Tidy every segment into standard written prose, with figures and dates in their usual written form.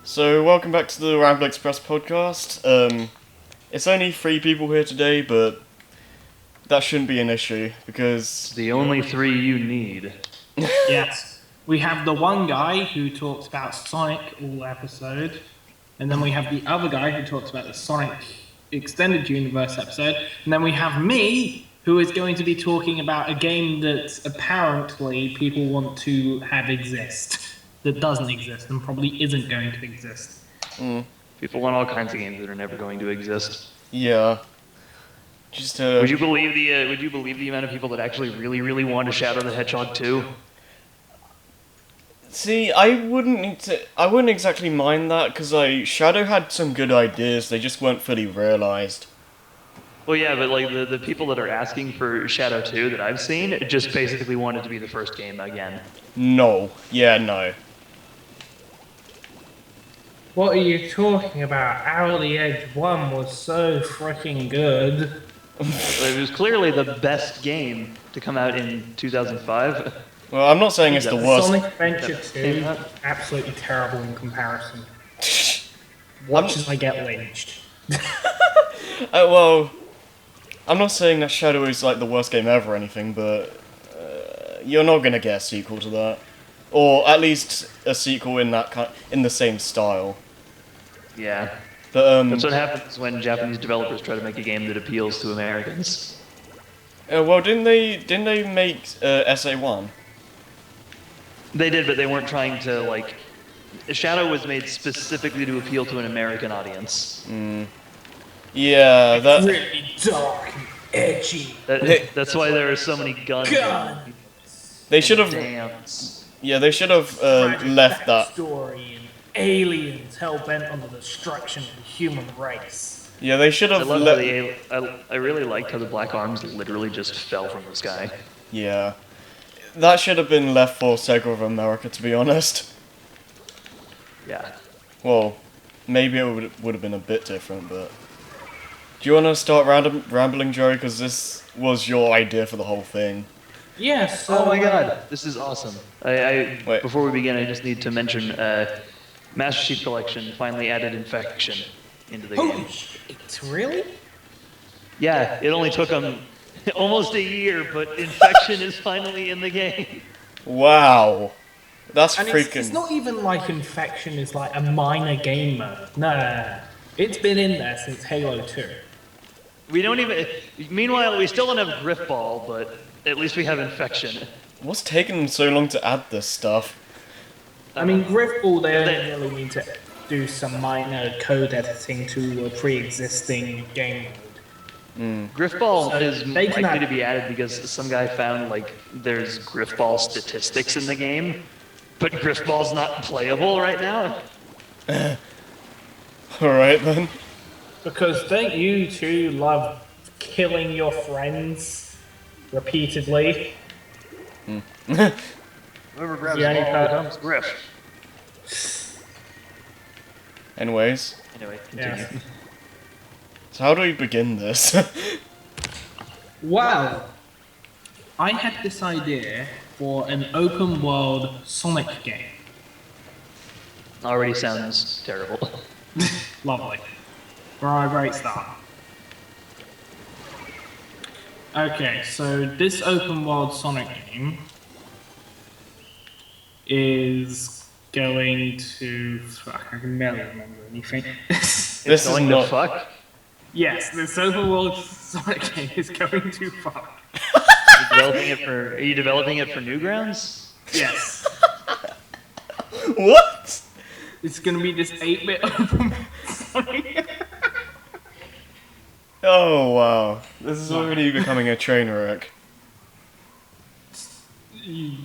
So, welcome back to the Ramble Express podcast. It's only 3 people here today, but that shouldn't be an issue, because... The only 3 you need. Yes. We have the one guy who talks about Sonic all episode, and then we have the other guy who talks about the Sonic Extended Universe episode, and then we have me, who is going to be talking about a game that apparently people want to have exist. That doesn't exist and probably isn't going to exist. People want all kinds of games that are never going to exist. Yeah. Just, Would you believe the amount of people that actually really want to Shadow the Hedgehog 2? See, I wouldn't exactly mind that, because Shadow had some good ideas, they just weren't fully realized. Well, yeah, but like the people that are asking for Shadow 2 that I've seen just basically want it to be the first game again. No. Yeah, no. What are you talking about? Out of the Edge 1 was so freaking good. It was clearly the best game to come out in 2005. Well, I'm not saying it's the worst. Sonic Adventure 2, absolutely terrible in comparison. Watch as I get lynched. Well, I'm not saying that Shadow is like the worst game ever or anything, but you're not gonna get a sequel to that, or at least a sequel in the same style. Yeah. But That's what happens when Japanese developers try to make a game that appeals to Americans. Well, didn't they make SA1? They did, but they weren't trying to, like... Shadow was made specifically to appeal to an American audience. Yeah, that... Really dark and edgy. That's why there are so many guns. They should have... Dance. Yeah, they should have left that. Story and aliens hell-bent on the destruction of the human race. Yeah, they should have I really liked how the black arms literally just fell from the sky. Yeah. That should have been left for Sega of America, to be honest. Yeah. Well, maybe it would have been a bit different, but... Do you want to start rambling, Joey? Because this was your idea for the whole thing. Yes. Oh my god, this is awesome. Wait. Before we begin, I just need to mention Master Chief Collection finally added Infection into the game. Holy shit, really? Yeah, it only took them almost a year, but Infection is finally in the game. Wow. That's And freaking... it's not even like Infection is like a minor game mode. No. It's been in there since Halo 2. We don't even... Meanwhile, we still don't have Griffball, but at least we have Infection. What's taking them so long to add this stuff? I mean, Griffball, they only really need to do some minor code editing to a pre-existing game mode. Griffball is they can likely have- to be added because some guy found, like, there's Griffball statistics in the game, but Griffball's not playable right now. Alright then. Because don't you two love killing your friends repeatedly? Whoever grabs Yeah, the ball any becomes Griff. Anyways. Anyway, continue. Yes. So how do we begin this? Well, I had this idea for an open world Sonic game. Already sounds terrible. Lovely. For a great start. Okay, so this open world Sonic game is going to... Fuck, I can barely remember anything. This is Going not... to fuck? Yes, this open world Sonic game is going to fuck. Are you developing it for Newgrounds? Yes. What? It's gonna be this 8-bit open world Sonic. Oh wow. This is already becoming a train wreck.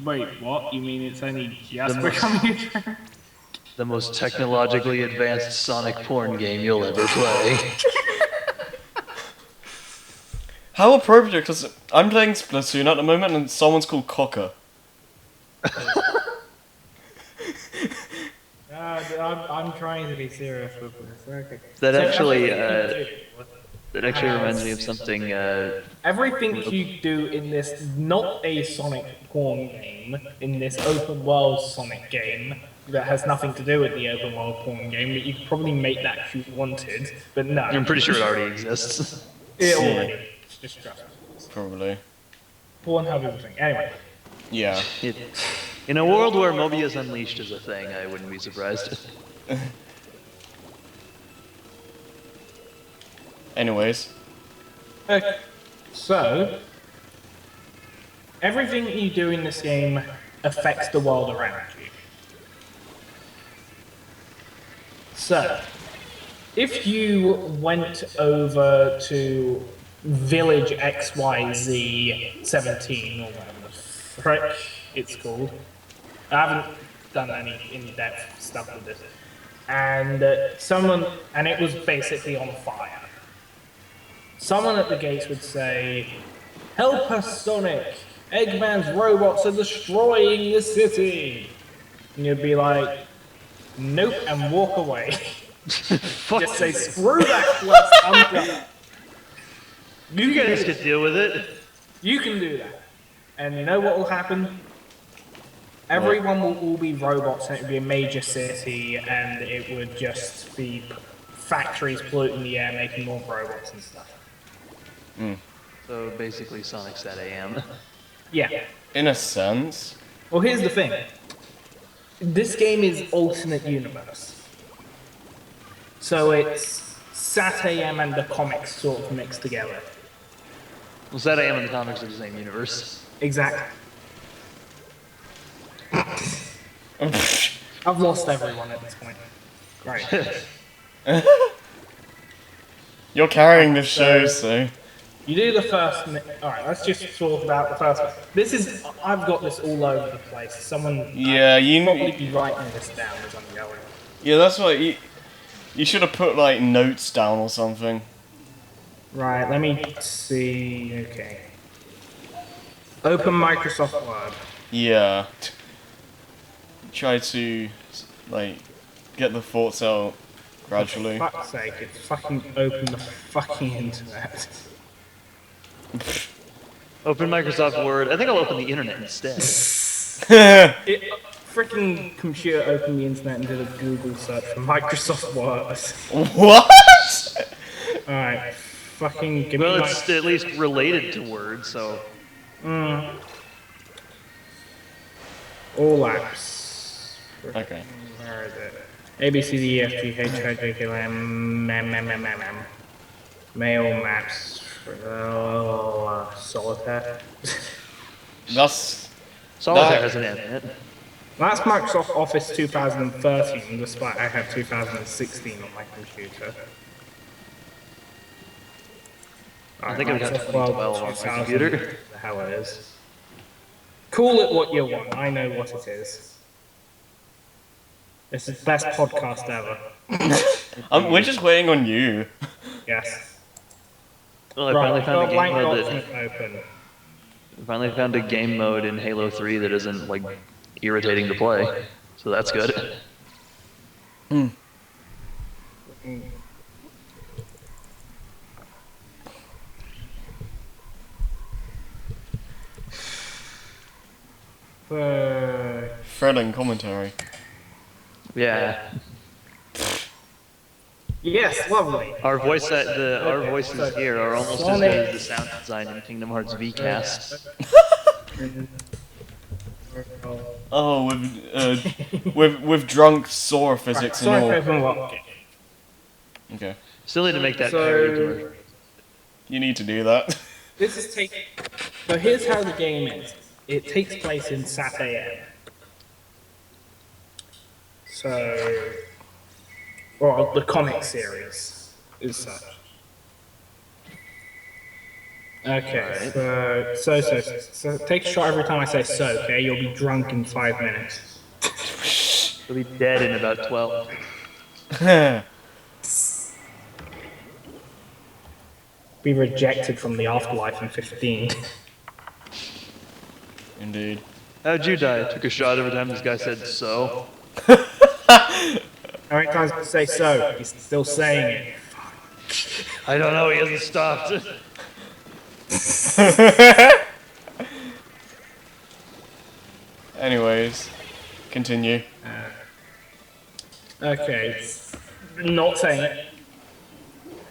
Wait, what? You mean it's only just The most- becoming a trend? The most technologically advanced Sonic porn game you'll ever play. How appropriate, because I'm playing Splatoon at the moment and someone's called Cocker. I'm trying to be serious with this. Okay. That So actually, everything that actually reminds me of something. everything you do in this, not a Sonic porn game, in this open world Sonic game, that has nothing to do with the open world porn game, but you could probably make that if you wanted, but no. I'm pretty sure it already exists. It already is, just trust me. Probably. Pornhub is a thing. Anyway. Yeah. In a world where Mobius Unleashed is a thing, I wouldn't be surprised. Anyways. Okay. So, everything you do in this game affects the world around you. So, if you went over to Village XYZ 17, or whatever the frick it's called, I haven't done any in-depth stuff with this, and it was basically on fire. Someone at the gates would say, "Help us, Sonic! Eggman's robots are destroying the city!" And you'd be like, "Nope," and walk away. Just say, "Screw that quest, I'm done." You guys could deal with it. You can do that. And you know what will happen? Everyone will all be robots, and it would be a major city, and it would just be factories polluting the air, making more robots and stuff. So basically Sonic's at AM. Yeah. In a sense. Well, here's the thing. This game is alternate universe. So it's Sat AM and the comics sort of mixed together. Well, Sat AM and the comics are the same universe. Exactly. I've lost everyone at this point. Great. You're carrying the show, so. You do the first. Alright, let's just talk about the first one. This is. I've got this all over the place. Someone. Yeah, you probably be writing this down as I'm going. Yeah, that's what you should have put like notes down or something. Right, let me see. Okay. Open Microsoft Word. Yeah. Try to like get the thoughts out gradually. For fuck's sake, it's fucking open the fucking internet. Open Microsoft Word. I think I'll open the internet instead. Freaking computer opened the internet and did a Google search for Microsoft Word. What? Alright, fucking give Well, me it's at least related to Word, so. all apps. Okay. Where is it? A B C D E F G H I J K L M M. Mail maps. Solitaire. Solitaire has an M in it. That's Microsoft Office 2013, despite I have 2016 on my computer. I think I've got 2012 on my computer. The hell it is. Call it what you want. I know what it is. This is the best podcast ever. We're just waiting on you. Yes. Well, I finally found a game mode open. I finally found a game mode in Halo 3 that isn't like irritating to play, so that's good. Thrilling commentary. Yeah. Yes, lovely. Our voices here are almost as good as the sound design in Kingdom Hearts VCast. Oh, with drunk Sora physics and all. Okay. Still need to make that parry tour. You need to do that. This is So here's how the game is. It takes place in Sat AM. So, well, the comic series is such. Okay, so take a shot every time I say so, okay? You'll be drunk in 5 minutes. You'll be dead in about 12. Be rejected from the afterlife in 15. Indeed. How'd you die? I took a shot every time this guy said so. How many times did he say so? He's still saying it. I don't know, he hasn't stopped. Anyways, continue. Okay, not saying it.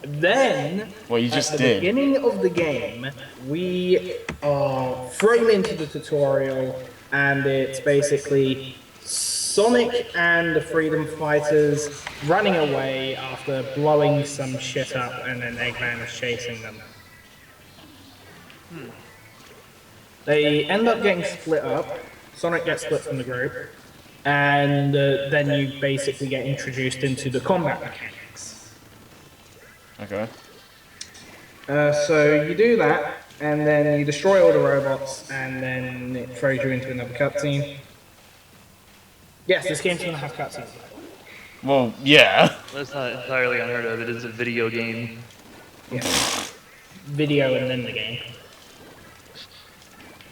Then, Well, you at just the did. beginning of the game, we are thrown into the tutorial, and it's basically Sonic and the Freedom Fighters running away after blowing some shit up, and then Eggman is chasing them. They end up getting split up. Sonic gets split from the group, and then you basically get introduced into the combat mechanics. Okay. So you do that, and then you destroy all the robots, and then it throws you into another cutscene. Yes, this game's gonna have cutscenes. Well, yeah. That's not entirely unheard of. It is a video game. Yeah. Video and then the game.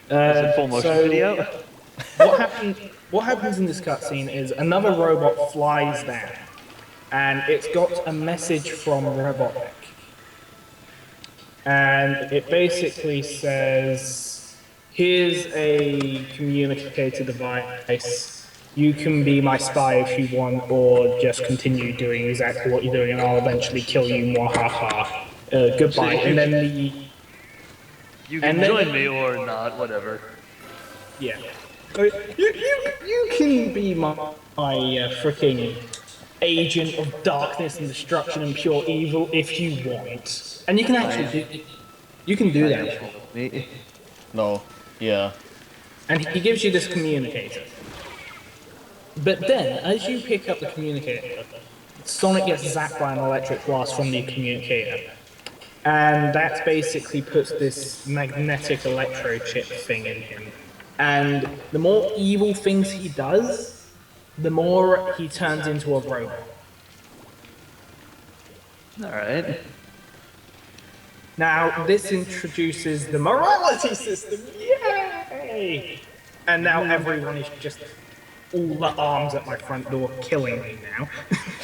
Is it full motion video? What happens in this cutscene is another robot flies down, and it's got a message from Robotnik. And it basically says, here's a communicator device. You can be my spy if you want, or just continue doing exactly what you're doing, and I'll eventually kill you, mwahaha. Goodbye. And then the... You can join me or not, whatever. Yeah. You can be my freaking agent of darkness and destruction and pure evil if you want. And you can actually do that. Me. No. Yeah. And he gives you this communicator. But then, as you pick up the communicator, Sonic gets zapped by an electric blast from the communicator. And that basically puts this magnetic electro chip thing in him. And the more evil things he does, the more he turns into a robot. Alright. Now, this introduces the morality system. Yay! And now everyone is just all the arms at my front door killing me now.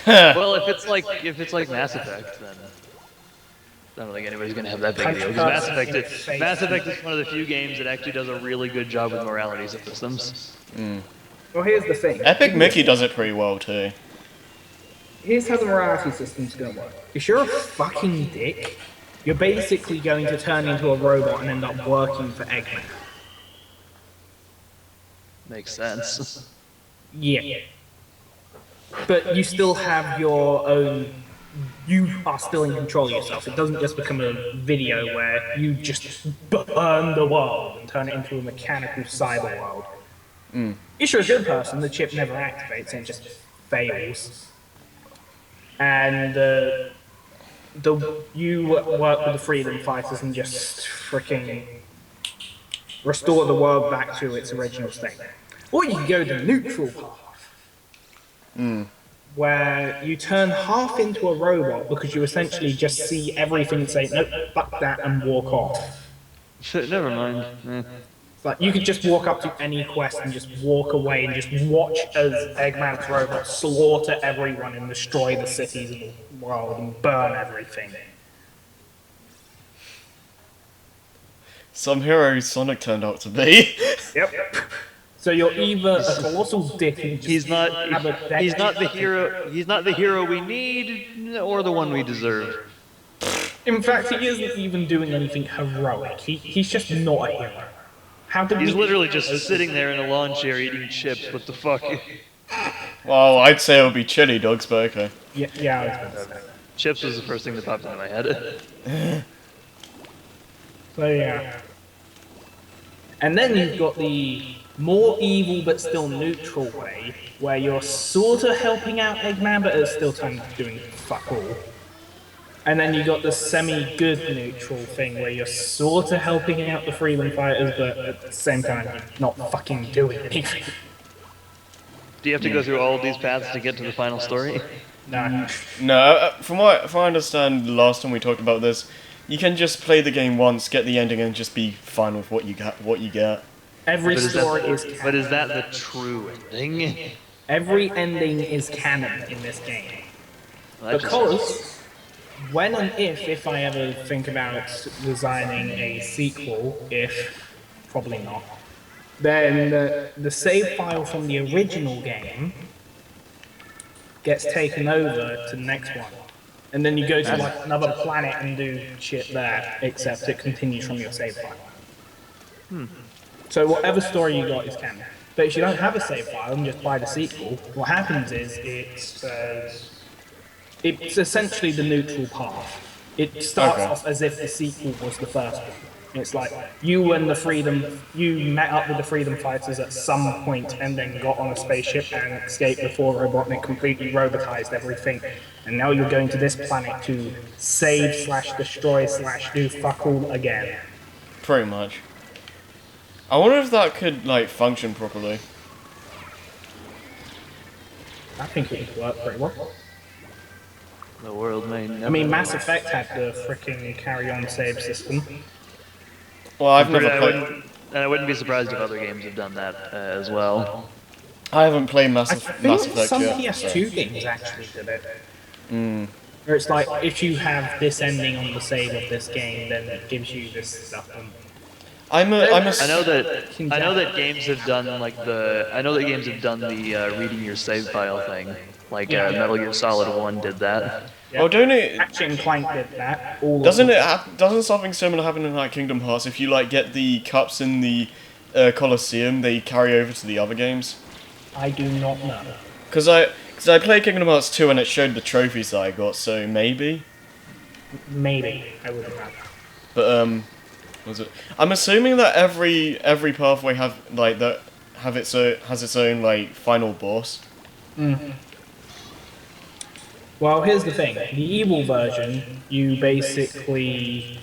Well, if it's like Mass Effect, then I don't think anybody's gonna have that big deal. Because Mass Effect is one of the few games that actually does a really good job with morality systems. Well, here's the thing. Epic Mickey does it pretty well too. Here's how the morality system's gonna work. If you're a fucking dick, you're basically going to turn into a robot and end up working for Eggman. Makes sense. Yeah. But you still have your own... You are still in control of yourself. It doesn't just become a video where you just burn the world and turn it into a mechanical cyber world. If you're a good person, the chip never activates and it just fails. And you work with the Freedom Fighters and just freaking restore the world back to its original state. Or you can go the neutral path, where you turn half into a robot because you essentially just see everything and say, nope, fuck that, and walk off. Shit, never mind. Like, you could just walk up to any quest and just walk away and just watch as Eggman's robot slaughter everyone and destroy the cities of the world and burn everything. Some hero Sonic turned out to be. Yep. So you're either a colossal dick and just He's not the hero. He's not the hero we need, or the one we deserve. In fact, he isn't even doing anything heroic. He's just not a hero. How did He's we... literally just sitting there in a lawn chair eating chips. What the fuck? Well, I'd say it would be chili dogs, but okay. Yeah, I was gonna say. Chips was the first thing that popped into my head. So yeah. And then you've got the more evil but still neutral way, where you're sort of helping out Eggman, but it's still time doing fuck all. And then you got the semi-good neutral thing, where you're sort of helping out the Freedom Fighters, but at the same time, you're not fucking doing anything. Do you have to go through all of these paths to get to the final story? No. No, from what I understand, the last time we talked about this, you can just play the game once, get the ending, and just be fine with what you get. Every story is canon. But is that the true ending? Every ending is canon in this game. Well, Because when and if I ever think about designing a sequel, probably not, then the save file from the original game gets taken over to the next one. And then you go to like another planet and do shit there, except it continues from your save file. So whatever story you got is canon. But if you don't have a save file and just buy the sequel, what happens is it's essentially the neutral path. It starts off as if the sequel was the first one. It's like you met up with the Freedom Fighters at some point and then got on a spaceship and escaped before Robotnik completely robotized everything. And now you're going to this planet to save/destroy/do fuck all again. Pretty much. I wonder if that could, like, function properly. I think it would work pretty well. The world may never... I mean, Mass Effect had the freaking carry-on save system. Well, I've never played... And I wouldn't be surprised if other games have done that as well. I haven't played Mass I Effect think yet. some PS2 games actually did it. Where it's like, if you have this ending on the save of this game, then it gives you this stuff. I know that games have done the reading your save file thing. Like Metal Gear Solid 1 did that. Yeah. Oh, don't it? Ratchet and Clank did that. Doesn't something similar happen in like Kingdom Hearts? If you like get the cups in the Colosseum, they carry over to the other games. I do not know. Because I played Kingdom Hearts 2 and it showed the trophies that I got, so maybe. Maybe I wouldn't know. But was it? I'm assuming that every pathway has its own like final boss. Well, here's the thing. The evil version, you basically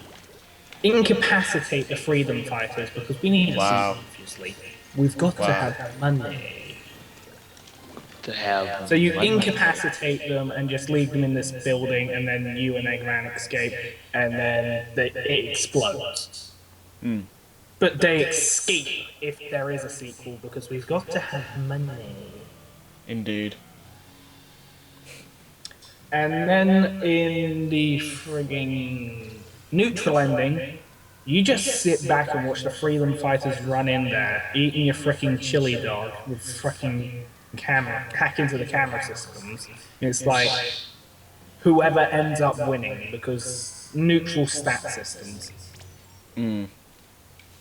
incapacitate the Freedom Fighters because we need a sequel, obviously. We've got to have money. So you incapacitate them and just leave them in this building, and then you and Eggman escape, and then it explodes. But they escape if there is a sequel because we've got to have money. Indeed. And then in the frigging neutral ending, you just sit back and watch the Freedom Fighters run in there, eating your freaking chili dog with freaking hack into the camera systems. It's like whoever ends up winning because neutral stat systems.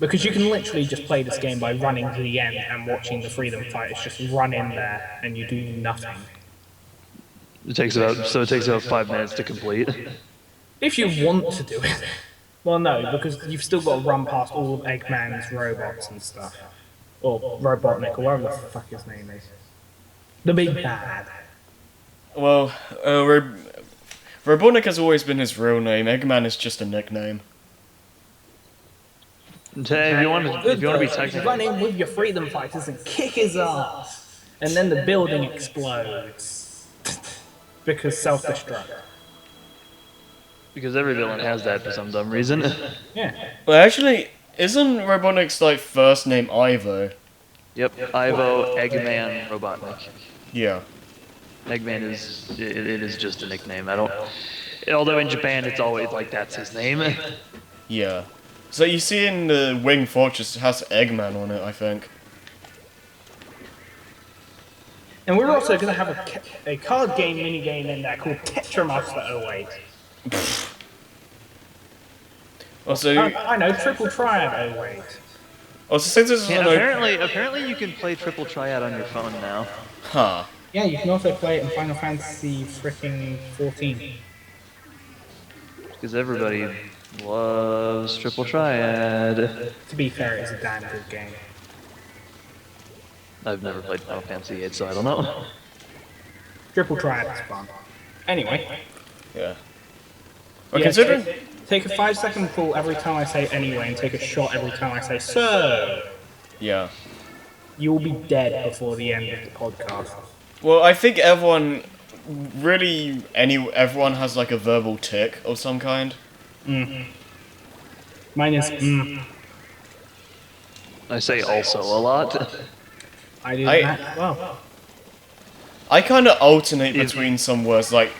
Because you can literally just play this game by running to the end and watching the Freedom Fighters just run in there and you do nothing. It takes about 5 minutes to complete. If you want to do it. Well, no, because you've still got to run past all of Eggman's robots and stuff. Or Robotnik, or whatever the fuck his name is. The big bad. Well, Robotnik has always been his real name. Eggman is just a nickname. If you want to be technical, run in with your Freedom Fighters and kick his ass, and then the building explodes because self-destruct. Because every villain has that for some dumb reason. Yeah. Well, actually, isn't Robotnik's like first name Ivo? Yep, Ivo, Eggman, Robotnik. Yeah. Eggman is just a nickname. Although in Japan it's always like that's his name. Yeah. So you see in the Wing Fortress it has Eggman on it, I think. And we're also going to have a card game minigame in there called Tetramaster 08. Also, I know, Triple Triad 08. Also, since this is apparently you can play Triple Triad on your phone now. Huh. Yeah, you can also play it in Final Fantasy freaking 14. Because everybody loves Triple Triad. To be fair, it's a damn good game. I've never played Final Fantasy 8, so I don't know. Triple Triad is fun. Anyway. Yeah. Well, Yeah, considering... Take a 5-second pull every time I say anyway, and take a shot every time I say so. Yeah. You will be dead before the end of the podcast. Well, I think everyone has like a verbal tick of some kind. Mine is I say also a lot. I do that as well. I kind of alternate between some words like,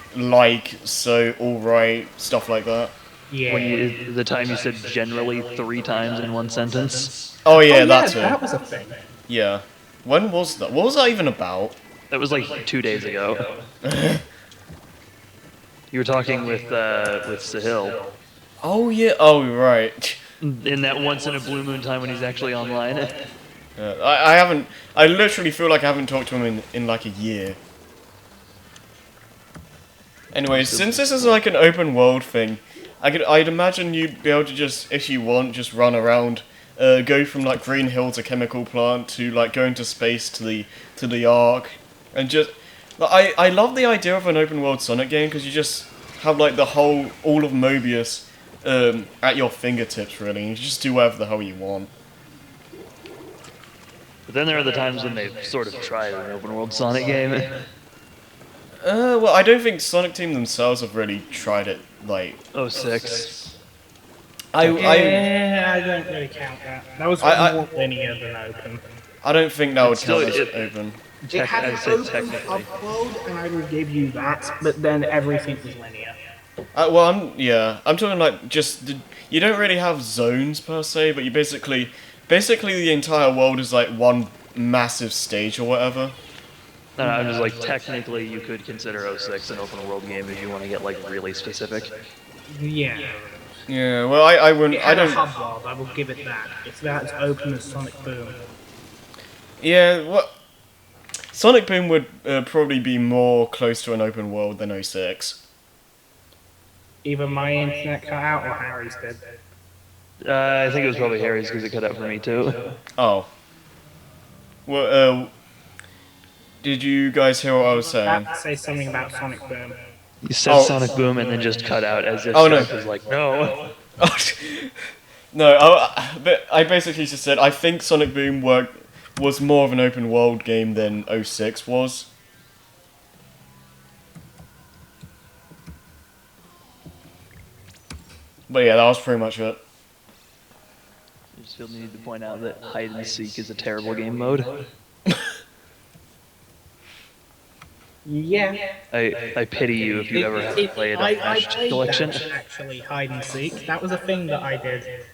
so, alright, stuff like that. Yeah. The time you said generally 3 times in one sentence. Oh yeah, that's it. That was a thing. Yeah. When was that? What was that even about? That was like 2 days ago. You were talking with Sahil. Oh yeah. Oh right. In that once in a blue moon time when he's actually online. I haven't. I literally feel like I haven't talked to him in like a year. Anyway, since this is like an open world thing, I'd imagine you'd be able to just, if you want, just run around, go from like Green Hill to Chemical Plant to like go into space to the Ark, and just. I love the idea of an open world Sonic game because you just have like all of Mobius at your fingertips really, and you just do whatever the hell you want. But then there are the times when they've sort of tried an open world Sonic game. Well, I don't think Sonic Team themselves have really tried it, like... 06. I don't really count that. That was more linear than open. I don't think that would count as still- open. It had I an said open technically. upload, and I would give you that, but then everything was linear. Well, I'm talking like just... You don't really have zones per se, but you basically the entire world is like one massive stage or whatever. No, I'm just like, technically you could consider 06 an open world game if you want to get like really specific. Yeah. Yeah, well, I wouldn't... It had a hub world, I will give it that. It's about as open as Sonic Boom. Yeah, well... Sonic Boom would probably be more close to an open world than 06. Either my internet cut out or Harry's did. I think it was probably Harry's because it cut out for me too. Oh. Well, did you guys hear what I was saying? Say something about Sonic Boom. You said Sonic Boom and then just cut out as if Sonic was like, no. No, but I basically just said I think Sonic Boom was more of an open world game than 06 was. But yeah, that was pretty much it. I just feel the need to point out that hide and seek is a terrible game mode. Yeah. I pity you if you ever have to play it on Flash Collection. That, actually, hide and seek. That was a thing that I did.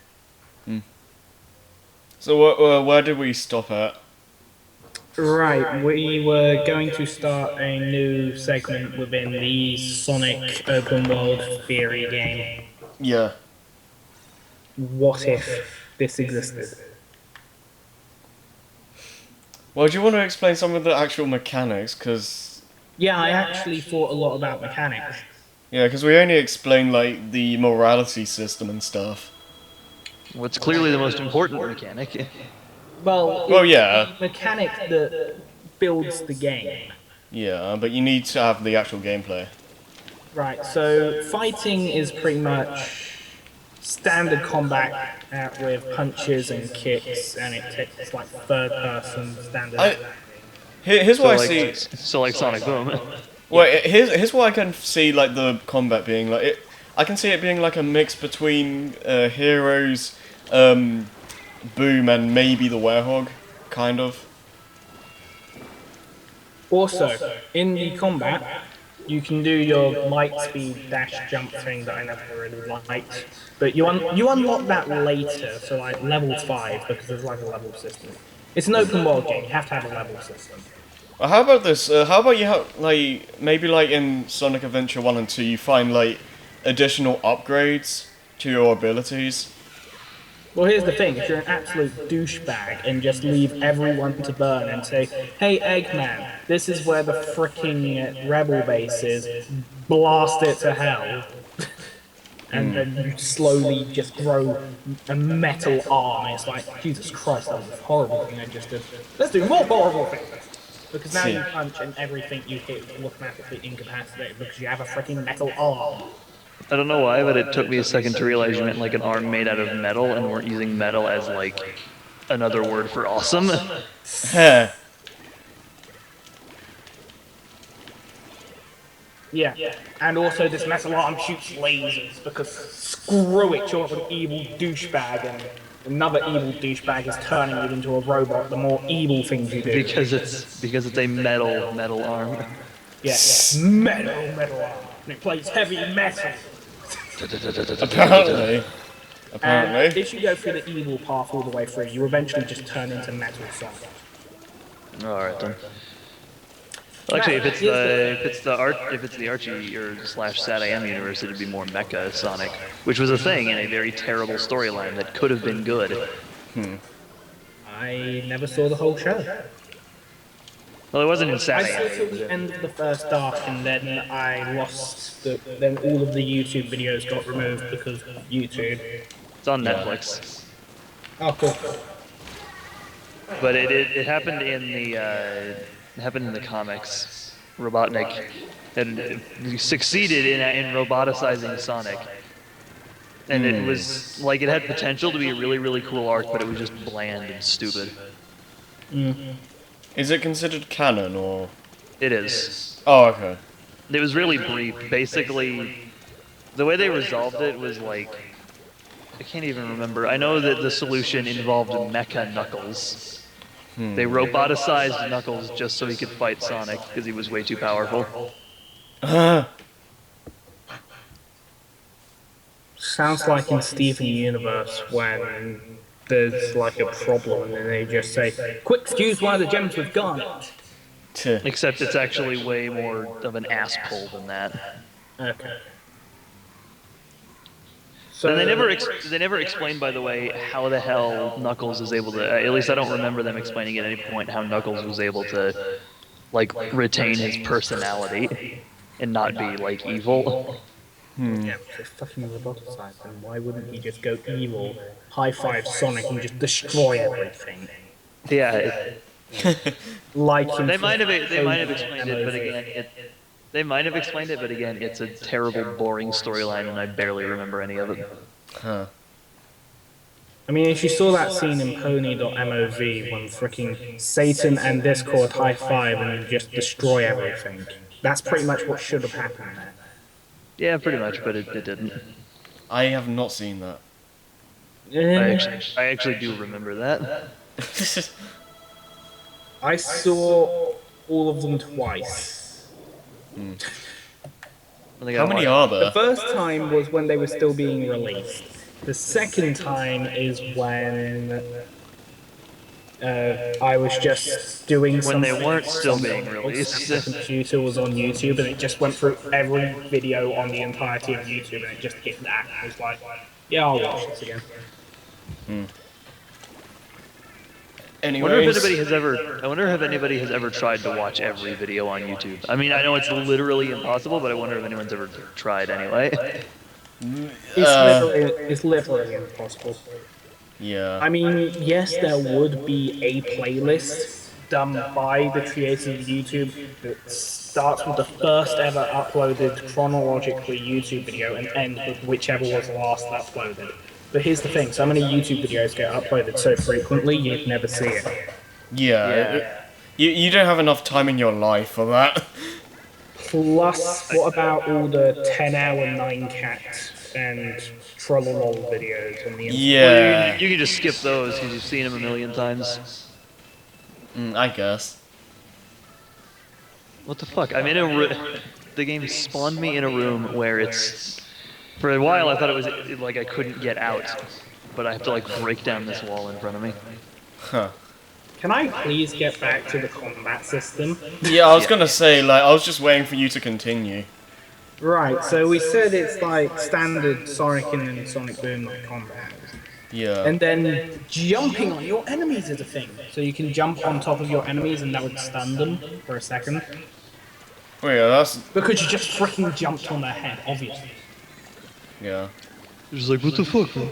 So where did we stop at? Right, we were going to start a new segment within the Sonic open world theory game. Yeah. What if this existed? Well, do you want to explain some of the actual mechanics? Because... Yeah, I actually thought a lot about mechanics. Yeah, because we only explained, like, the morality system and stuff. What's clearly the most important mechanic. Well, yeah. The mechanic that builds the game. Yeah, but you need to have the actual gameplay. Right, so fighting is pretty much standard combat with punches and kicks, and it takes like third person standard. Here's what I see. So like Sonic Boom. Well, here's what I can see like the combat being like. I can see it being like a mix between Heroes, Boom, and maybe the Werehog, kind of. Also, in the combat, you can do your light speed dash jump thing that I never really liked, but you unlock that later, so like level 5, because there's like a level system. It's an open world game, you have to have a level system. Well, how about this? How about you have like maybe like in Sonic Adventure 1 and 2, you find like additional upgrades to your abilities. Well, here's the thing, if you're an absolute douchebag and just leave everyone to burn and say, hey Eggman, this is where the fricking Rebel base is, blast it to hell. And then you slowly just grow a metal arm, and it's like, Jesus Christ, that was a horrible thing I just did. Let's do more horrible things! Because now you punch and everything you hit is automatically incapacitated because you have a freaking metal arm. I don't know why, but it took me a second to realize you meant like an arm made out of metal and weren't using metal as like another word for awesome. Yeah, and also this metal arm shoots lasers because screw it, you're an evil douchebag and another evil douchebag is turning you into a robot the more evil things you do. Because it's a metal arm. Yeah, metal arm. And it plays heavy metal. Apparently. And if you go through the evil path all the way through, you eventually just turn into Metal Sonic. Alright then. Well, actually, Matt, here's if it's the Archie or slash Sad I Am universe, it'd be more Mecha Sonic, which was a thing in a very terrible storyline that could have been good. I never saw the whole show. Well, it wasn't in Sad I I saw Am. till the end of the first arc, and then I lost the. Then all of the YouTube videos got removed because of YouTube. It's on Netflix. Oh, cool. But it happened in the comics. Robotnik and succeeded in roboticizing Sonic, and it was like it had potential to be a really really cool arc, but it was just bland and stupid. Is it considered canon or? It is. Oh, okay. It was really brief. Basically, the way they resolved it was like I can't even remember. I know that the solution involved Mecha Knuckles. They roboticized Knuckles just so he could fight Sonic because he was way too powerful. Sounds like in Steven Universe when there's like a problem and they just say, "Quick, use one of the gems we've got." Except it's actually way more of an ass pull than that. Okay. So they never explained, by the way, how the hell Knuckles is able to. At least I don't remember them explaining at any point how Knuckles was able to, like, retain his personality and not be like evil. Yeah, they're fucking roboticized, and why wouldn't he just go evil, high five Sonic, and just destroy everything? Yeah, Like they might have explained it, but again, they might have explained it, but again, it's a terrible, boring storyline, and I barely remember any of it. Huh. I mean, if you saw that scene in Pony.mov when freaking Satan and Discord high five and just destroy everything, that's pretty much what should have happened there. Yeah, pretty much, but it didn't. I have not seen that. I actually do remember that. I saw all of them twice. How many are The there? first time was when they were still being released. The second time is when I was just doing When something they weren't still being else, released. and the computer was on YouTube, and it just went through every video on the entirety of YouTube, and it just hit that. I was like, yeah, I'll watch this again. I wonder Anyways, if anybody has ever tried to watch every video on YouTube. I mean, I know it's literally impossible, but I wonder if anyone's ever tried anyway. It's literally impossible. yeah. I mean, yes, there would be a playlist done by the creators of YouTube that starts with the first ever uploaded chronologically YouTube video and ends with whichever was last uploaded. But here's the thing, so many YouTube videos get uploaded so frequently, you'd never see it. Yeah. You don't have enough time in your life for that. Plus, what about all the 10-hour 9cat and Trollolol videos on the internet? Yeah. You can just skip those because you've seen them a million times. I guess. What the fuck? I'm in a the game spawned me in a room where it's. For a while, I thought it was like I couldn't get out, but I have to like break down this wall in front of me. Huh. Can I please get back to the combat system? Yeah, I was gonna say, like, I was just waiting for you to continue. Right, so we said it's like standard Sonic and Sonic Boom like combat. Yeah. And then jumping on your enemies is a thing. So you can jump on top of your enemies and that would stun them for a second. Oh yeah, that's... Because you just freaking jumped on their head, obviously. Yeah. Just like, what the fuck, man?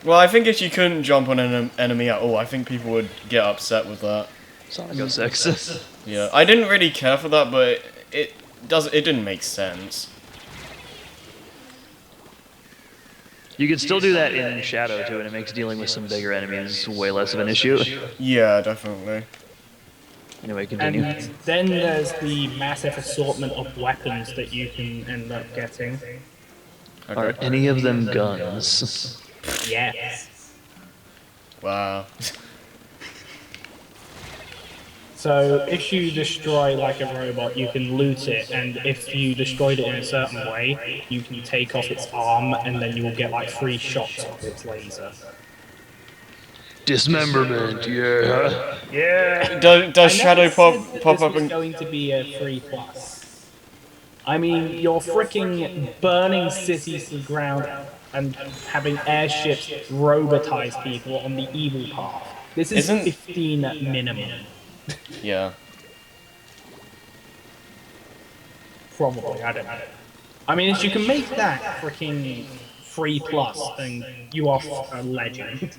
Well, I think if you couldn't jump on an enemy at all, I think people would get upset with that. Sonic 06. Yeah, I didn't really care for that, but it didn't make sense. You can still do that in Shadow too, and it makes dealing with some bigger enemies way less of an issue. Yeah, definitely. Anyway, continue. And then there's the massive assortment of weapons that you can end up getting. Are any of them guns? Yes. Wow. So if you destroy like a robot, you can loot it, and if you destroyed it in a certain way, you can take off its arm, and then you will get like 3 shots of its laser. Dismemberment, yeah. Yeah. Does I Shadow never pop said that pop this up was and going to be a 3+. I mean, you're freaking burning cities to the ground and having airships robotize people on the evil path. This is Isn't- 15 at minimum. yeah? Probably, I don't know. I mean, if you can make that freaking 3+, then you are a legend.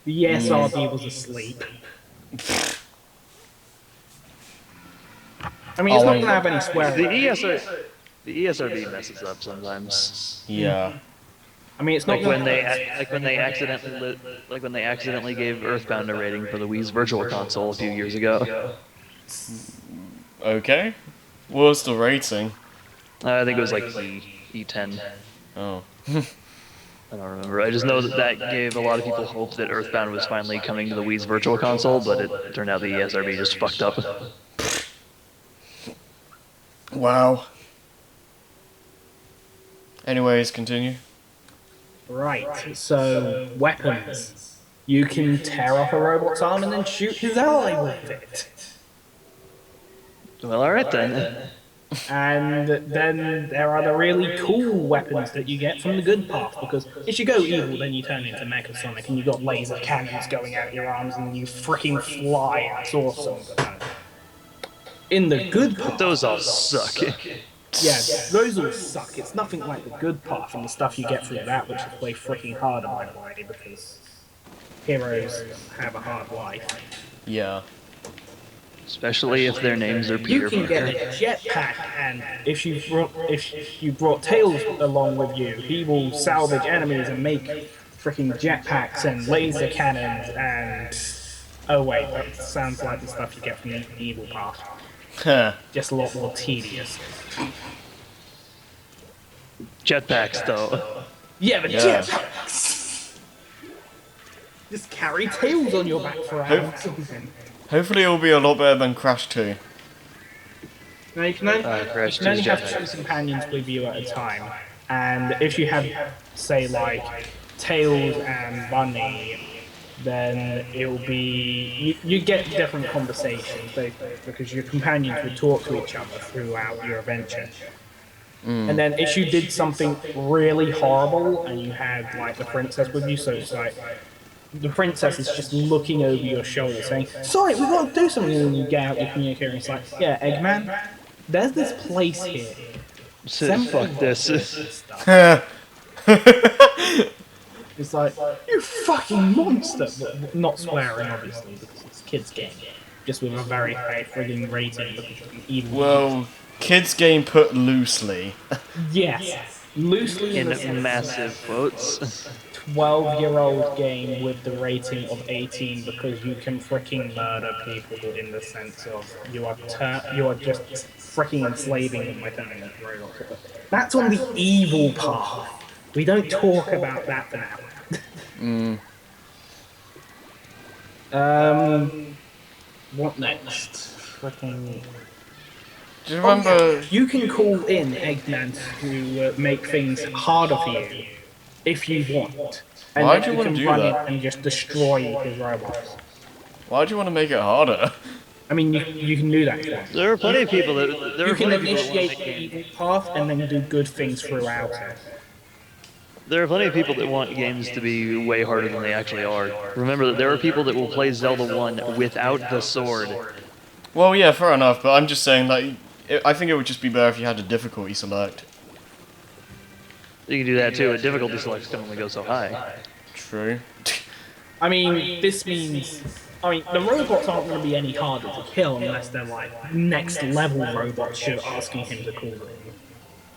The ESRB was asleep. I mean, it's Oh, not I- going to have any swearing. The ESRB messes up sometimes. Yeah. I mean, it's not Like going when they accidentally gave Earthbound a rating for the Wii's Virtual Console a few years ago. Okay. What's the rating? I think it was like E10. Oh. I don't remember. I just know that gave a lot of people hope that Earthbound was finally coming to the Wii's Virtual Console, but it turned out the ESRB just fucked up. Wow. Anyways, continue. Right, so weapons. You can tear off a robot's arm and then shoot his ally with it. Well, alright then. And then there are the really cool weapons that you get from the good path, because if you go evil, then you turn into Mecha Sonic and you've got laser cannons going out your arms and you freaking fly. That's awesome. But in the good path, Those all suck. yeah, those all suck. It's nothing like the good path and the stuff you get through that, which is way freaking harder, by the way, because heroes have a hard life. Yeah. Especially if their names are Peter You can get a jetpack, and if you brought Tails along with you, he will salvage enemies and make freaking jetpacks and laser cannons and... Oh wait, that sounds like the stuff you get from the evil path. Huh. Just a lot more tedious. Jetpacks, though. Yeah, but Yeah. jetpacks! Just carry Tails on your back for hours. Hopefully it'll be a lot better than Crash 2. Now you can only, Crash you can only 2's have jetpacks. 2 companions with you at a time, and if you have, say, like Tails and Bunny, then it'll be you get different conversations because your companions would talk to each other throughout your adventure. And then if you did something really horrible and you had like the princess with you, so it's like the princess is just looking over your shoulder saying, "Sorry, we've got to do something," and then you get out your communicator and it's like, "Yeah, Eggman, there's this place here. Fuck this. It's like, you fucking monster!" But not swearing, obviously, because it's a kids' game. Just with a very high frigging rating because you can even... Well, kids game put loosely. Yes. Loosely in the In sense massive quotes. 12-year-old game with the rating of 18 because you can freaking murder people in the sense of you are just freaking enslaving them by turning them into robots. That's on the evil path. We don't talk about that for now. What next? Freaking... Do you remember? You can call in Eggman to make things harder for you if you want. And Why then do you want to can do run that? in and just destroy his robots. Why do you want to make it harder? I mean, you can do that. Class. There are plenty of people that You can initiate the evil path and then do good things throughout it. There are plenty of people that want games to be way harder than they actually are. Remember that there are people that will play Zelda 1 without the sword. Well, yeah, fair enough, but I'm just saying that I think it would just be better if you had a difficulty select. You can do that too, but difficulty selects can only go so high. True. I mean, this means... I mean, the robots aren't going to be any harder to kill unless they're like next level robots you're asking him to call them.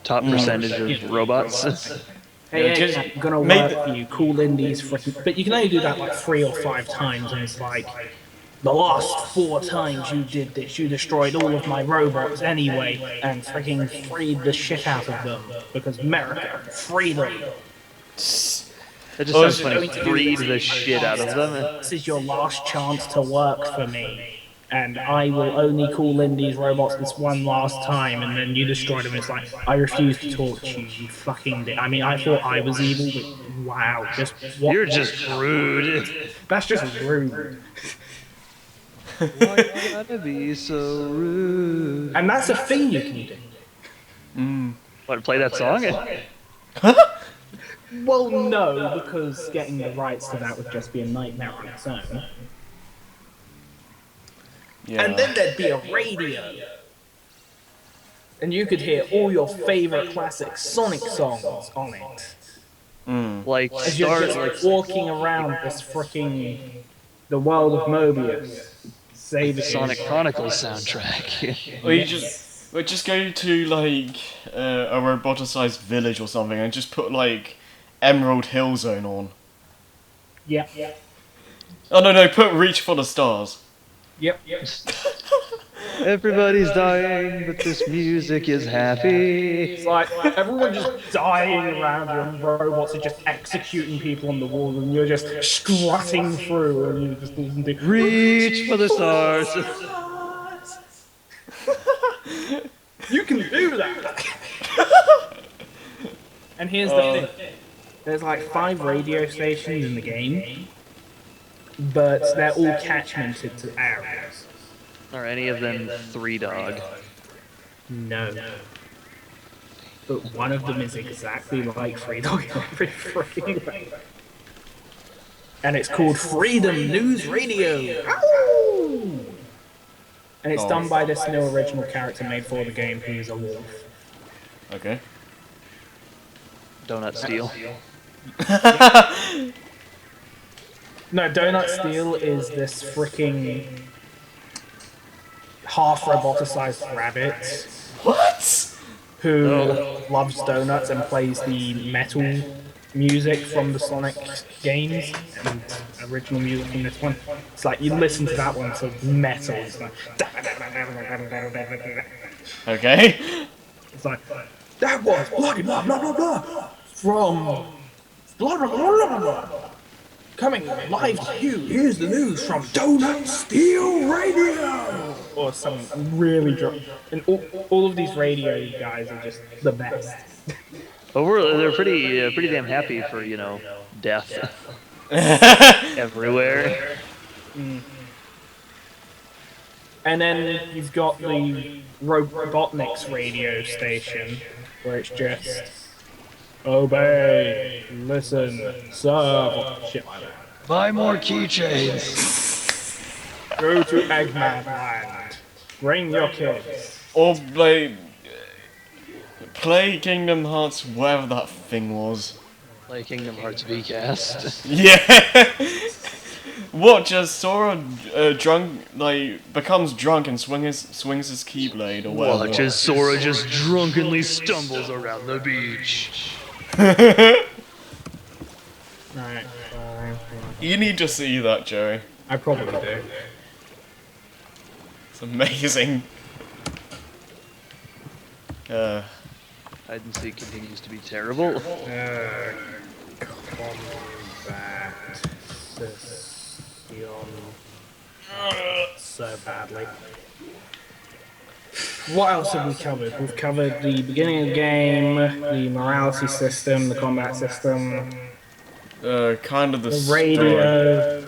Top percentage of robots. Hey, just I'm gonna make work for you, call in these freaking... But you can only do that like 3 or 5 times, and it's like, the last 4 times you did this, you destroyed all of my robots anyway, and freaking freed the shit out of them, because America, freedom. That just sounds funny. Freed the shit out of them. This is your last chance to work for me. and I will only call in these robots this one last time, and then you destroy them. It's like, I refuse to talk to you, you fucking dick. I mean, I thought I was evil, but wow, just what? You're just rude. That's just rude. Why you gotta be so rude? And that's a thing you can do. Want to play that song? Well, no, because getting the rights to that would just be a nightmare on its own. Yeah. And then there'd be a radio. And you could hear all your favorite classic Sonic songs on it. Like, As you're just walking around this freaking... the world of Mobius. Save the Sonic Chronicles soundtrack. Or you just go to like a roboticized village or something and just put like Emerald Hill Zone on. Yep. Oh no, put Reach for the Stars. Yep. Everybody's dying, but this music is happy. It's like everyone just dying around you, and robots are just executing people on the wall, and you're just strutting through, and you just listen to Reach for the stars. You can do that. And here's the thing: there's like 5 radio stations in the game, but they're all catchmented to areas. Are any of them 3-dog? No. But one of them is exactly like Free Dog in every freaking way. And it's called Freedom News Radio. Ow! And it's done by this new original character made for the game who is a wolf. Okay. Donut Steel. No, Donut Steel is this freaking half roboticized rabbit. What? Who loves donuts and plays the metal music from the Sonic games and original music from this one. It's like you listen to that one, so metal. It's like, Okay. it's like that was bloody blah blah blah blah from blah blah blah blah blah. Coming live to you, here's the news from Donut Steel Radio! Or something really drunk. And all of these radio guys are just the best. But they're pretty damn happy for, death. Everywhere. And then you've got the Robotnik's radio station, where it's just obey, listen, serve, shit like that. Buy more keychains. Go to Eggman Land. Bring your kids. Or play Kingdom Hearts, whatever that thing was. Play Kingdom Hearts VCast. Yeah. What? Just Sora becomes drunk and swings his keyblade or whatever. Watch as Sora just drunkenly stumbles around the beach. Right. You need to see that, Joey. I probably do. It's amazing. Hide and seek continues to be terrible. Combat Session. So badly. What else have we covered? We've covered the beginning of the game, the morality system, the combat system, Kind of the radio.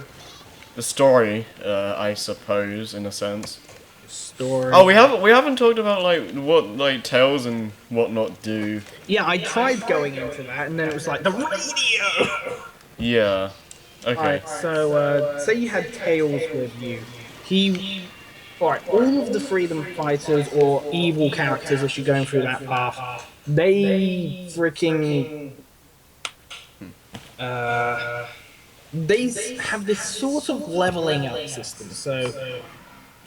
The story, I suppose, in a sense. Story. Oh, we haven't talked about what Tails and whatnot do. Yeah, I tried going into that, and then it was like the radio. Yeah. Okay. Alright, so say you had Tails with you. Alright, all of the freedom fighters or evil characters as you're going through that path, they freaking they have this sort of leveling up system. So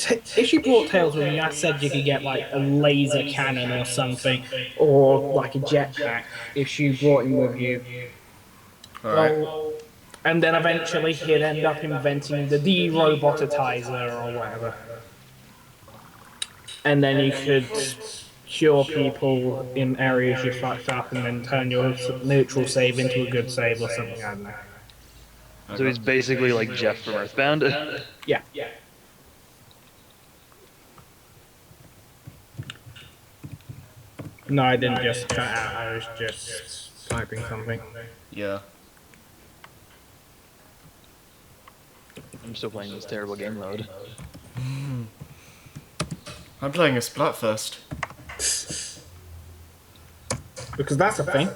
if you brought Tails with you, I said you could get like a laser cannon or something, or like a jetpack if you brought him with you. Alright. Well, and then eventually he'd end up inventing the de-robotitizer or whatever. And then you could cure people in areas you fucked up and then turn your neutral save into a good save or something, I don't know. So he's basically like Jeff from Earthbound. Yeah. No, I didn't just cut out. I was just typing something. Yeah. I'm still playing this terrible game mode. I'm playing a Splatfest. Because that's a thing.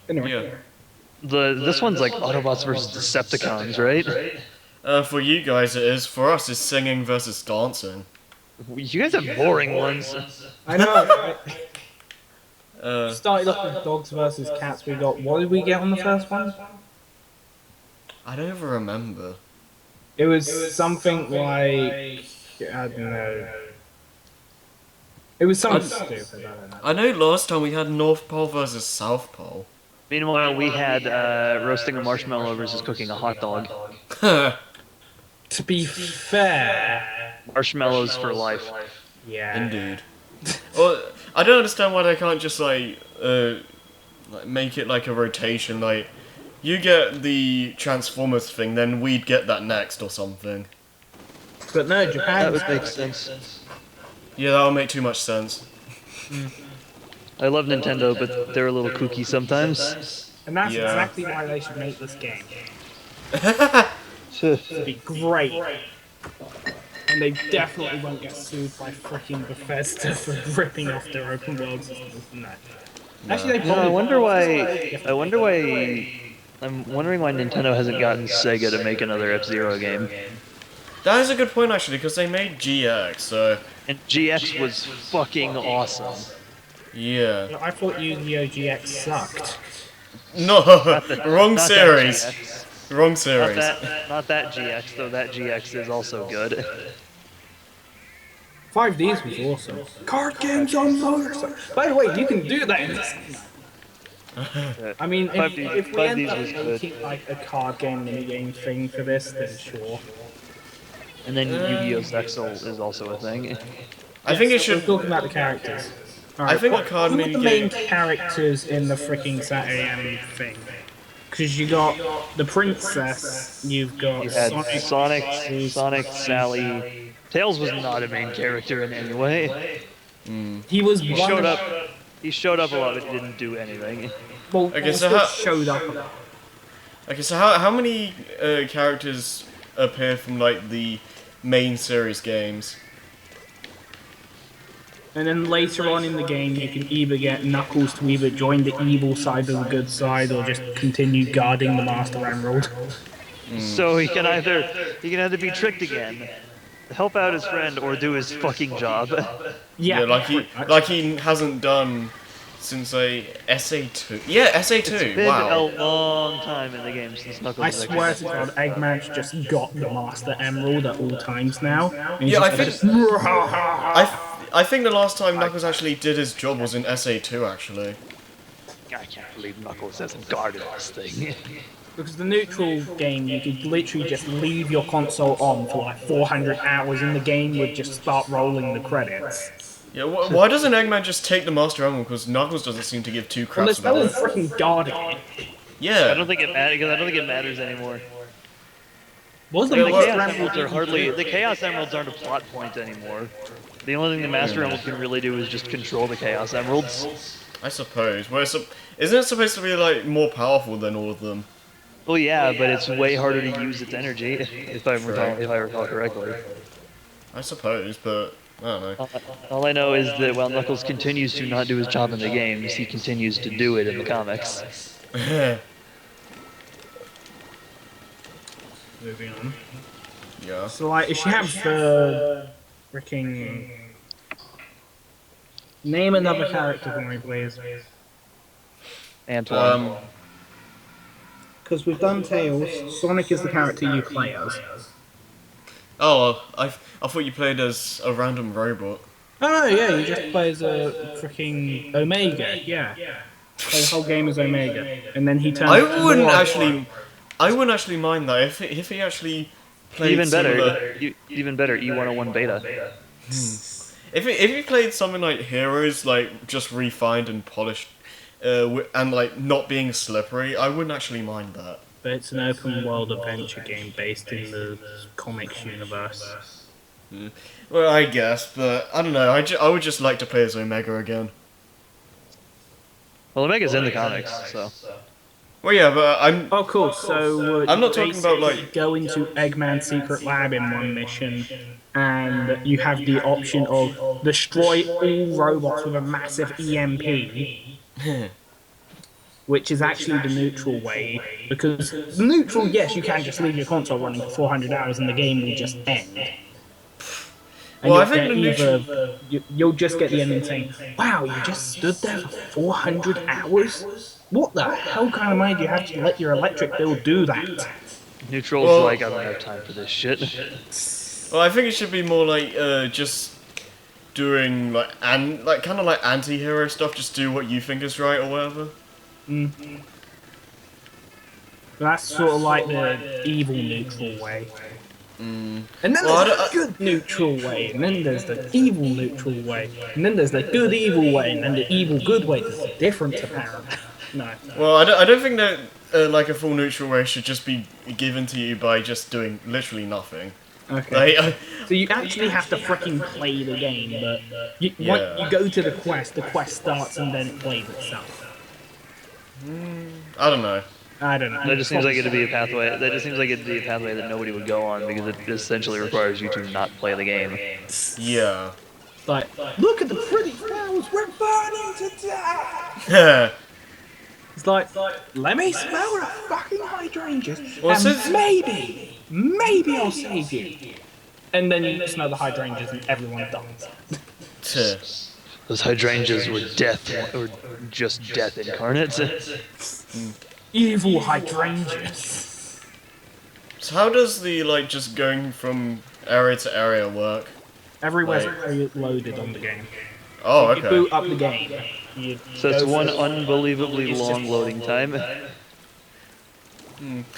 Anyway. Yeah. This one's like Autobots versus Decepticons, right? For you guys it is. For us, it's singing versus dancing. You guys have boring ones. I know. Uh, Started off with dogs versus cats. We got. What did we get on the first one? I don't even remember. It was something like. I don't know. It was something stupid. I don't know. I know last time we had North Pole versus South Pole. Meanwhile, we had roasting a marshmallow versus cooking a hot dog. To be fair. Marshmallows for life. Yeah. Indeed. Well, I don't understand why they can't just like make it like a rotation. Like, you get the Transformers thing, then we'd get that next or something. But no, Japan. That would make sense. Yeah, that would make too much sense. I love Nintendo, but they're a little kooky sometimes. And that's Yeah. exactly why they should make this game. Sure. It'd be great. And they definitely won't get sued by freaking Bethesda for ripping off their open world systems and that. Actually, they No, probably I wonder will. why. I'm wondering why Nintendo hasn't gotten Sega to make another F-Zero game. That is a good point actually, because they made GX, so And GX was fucking awesome. yeah. I thought Yu-Gi-Oh! GX sucked. No, wrong Not that series. GX. Wrong Not series. not that GX, though that GX is also good. 5Ds was awesome. Card games on motorcycles. By the way, you can do that in this. I mean, if 5D we end up was good. making like a card game minigame thing for this, then sure. And then Yu-Gi-Oh! Zexal is also a thing. I think it We're should. talking about the characters. I think what, the card who are the main minigame. characters in the freaking Saturday thing? Because you got the princess, you've got You had Sonic, Sonic, Sally. Tails was not a main character in any way. He was He one showed of- up. He showed up a lot, but he didn't do anything. Well, Okay, he so still how- showed up. A lot. Okay, so how many characters appear from like the main series games? And then later on in the game, you can either get Knuckles to either join the evil side or the good side, or just continue guarding the Master Emerald. So he can either be tricked again, help out his friend, or do his fucking job. Yeah, like he hasn't done since SA2. Yeah, SA2. It's been Wow. a long time in the game since Knuckles. I was swear actually- to God, Eggman's just got the Master Emerald at all times now. and he's Yeah, I just think like, I think the last time Knuckles actually did his job was in SA2 actually. I can't believe Knuckles hasn't guarded this thing. Because the neutral game, you could literally just leave your console on for like 400 hours and the game would just start rolling the credits. Yeah, why doesn't Eggman just take the Master Emerald? Because Knuckles doesn't seem to give two Well, craps there's no one about it. freaking guarding it. Yeah. I don't think it matters because I don't think it matters anymore. Was the The Master Chaos Emerald Emeralds are hardly. The Chaos Emeralds aren't a plot point anymore. The only thing the Master Emerald can really do is just control the Chaos Emeralds. I suppose. Well, isn't it supposed to be like more powerful than all of them? Well, yeah, but it's way harder to use its energy, if I recall correctly. I suppose, but I don't know. All I know is that while Knuckles continues to not do his job in the games, he continues to do it in the comics. Moving on. Yeah. So, like, if you have the freaking. Name another character for me, please. Antoine. Because we've done Tails, Sonic is the character you play as. Oh, I thought you played as a random robot. Oh, yeah, you just play as a freaking Omega, yeah. Play the whole game as Omega. And then he turns I wouldn't more- actually mind that if he actually played Even similar- better, even better, E101 Beta. If he played something like Heroes, like just refined and polished, and like not being slippery, I wouldn't actually mind that. But it's an open world adventure game based in the comics universe. Well, I guess, but I don't know. I would just like to play as Omega again. Well, Omega's in the comics, so. Well, yeah, but I'm Oh, cool. So I'm you not talking about, basically like- go into Eggman's secret lab in one mission, and you have the option of destroy all robots with a massive EMP, which is actually the neutral way. Because the neutral, yes, you can just leave your console running for 400 hours and the game will just end. And Well, I you'll think get the neutral. you'll just get the ending saying, "Wow, you just stood there for 400 hours? What the hell kind of mind do you have to let your electric bill do that?" Neutral's Well- like, I don't have time for this shit. Well, I think it should be more like just doing like kind of like anti-hero stuff. Just do what you think is right or whatever. That's sort of like the evil neutral way. And then Well, there's the good neutral way, and then there's the evil neutral way, and then there's the good evil way, and then the evil good way. There's a difference apparently. No. Well, I don't think that like a full neutral way should just be given to you by just doing literally nothing. Okay. Like, So you actually have to freaking play the game, but once Yeah. you go to the quest starts and then it plays itself. I don't know. I don't know. That just seems like it'd be a pathway. That just seems like it'd be a pathway that nobody would go on because it essentially requires you to not play the game. Yeah. Like, look at the pretty flowers, we're burning to death! It's like, let me smell the fucking hydrangeas, Well, and since- maybe I'll save you. And then you smell the hydrangeas and everyone dies. Tuh. Those hydrangeas were death, or just death incarnate. Evil hydrangeas. So how does the like just going from area to area work? Everywhere's Like- loaded on the game. Oh, You okay. boot up the game. You So it's go one through- unbelievably long loading time.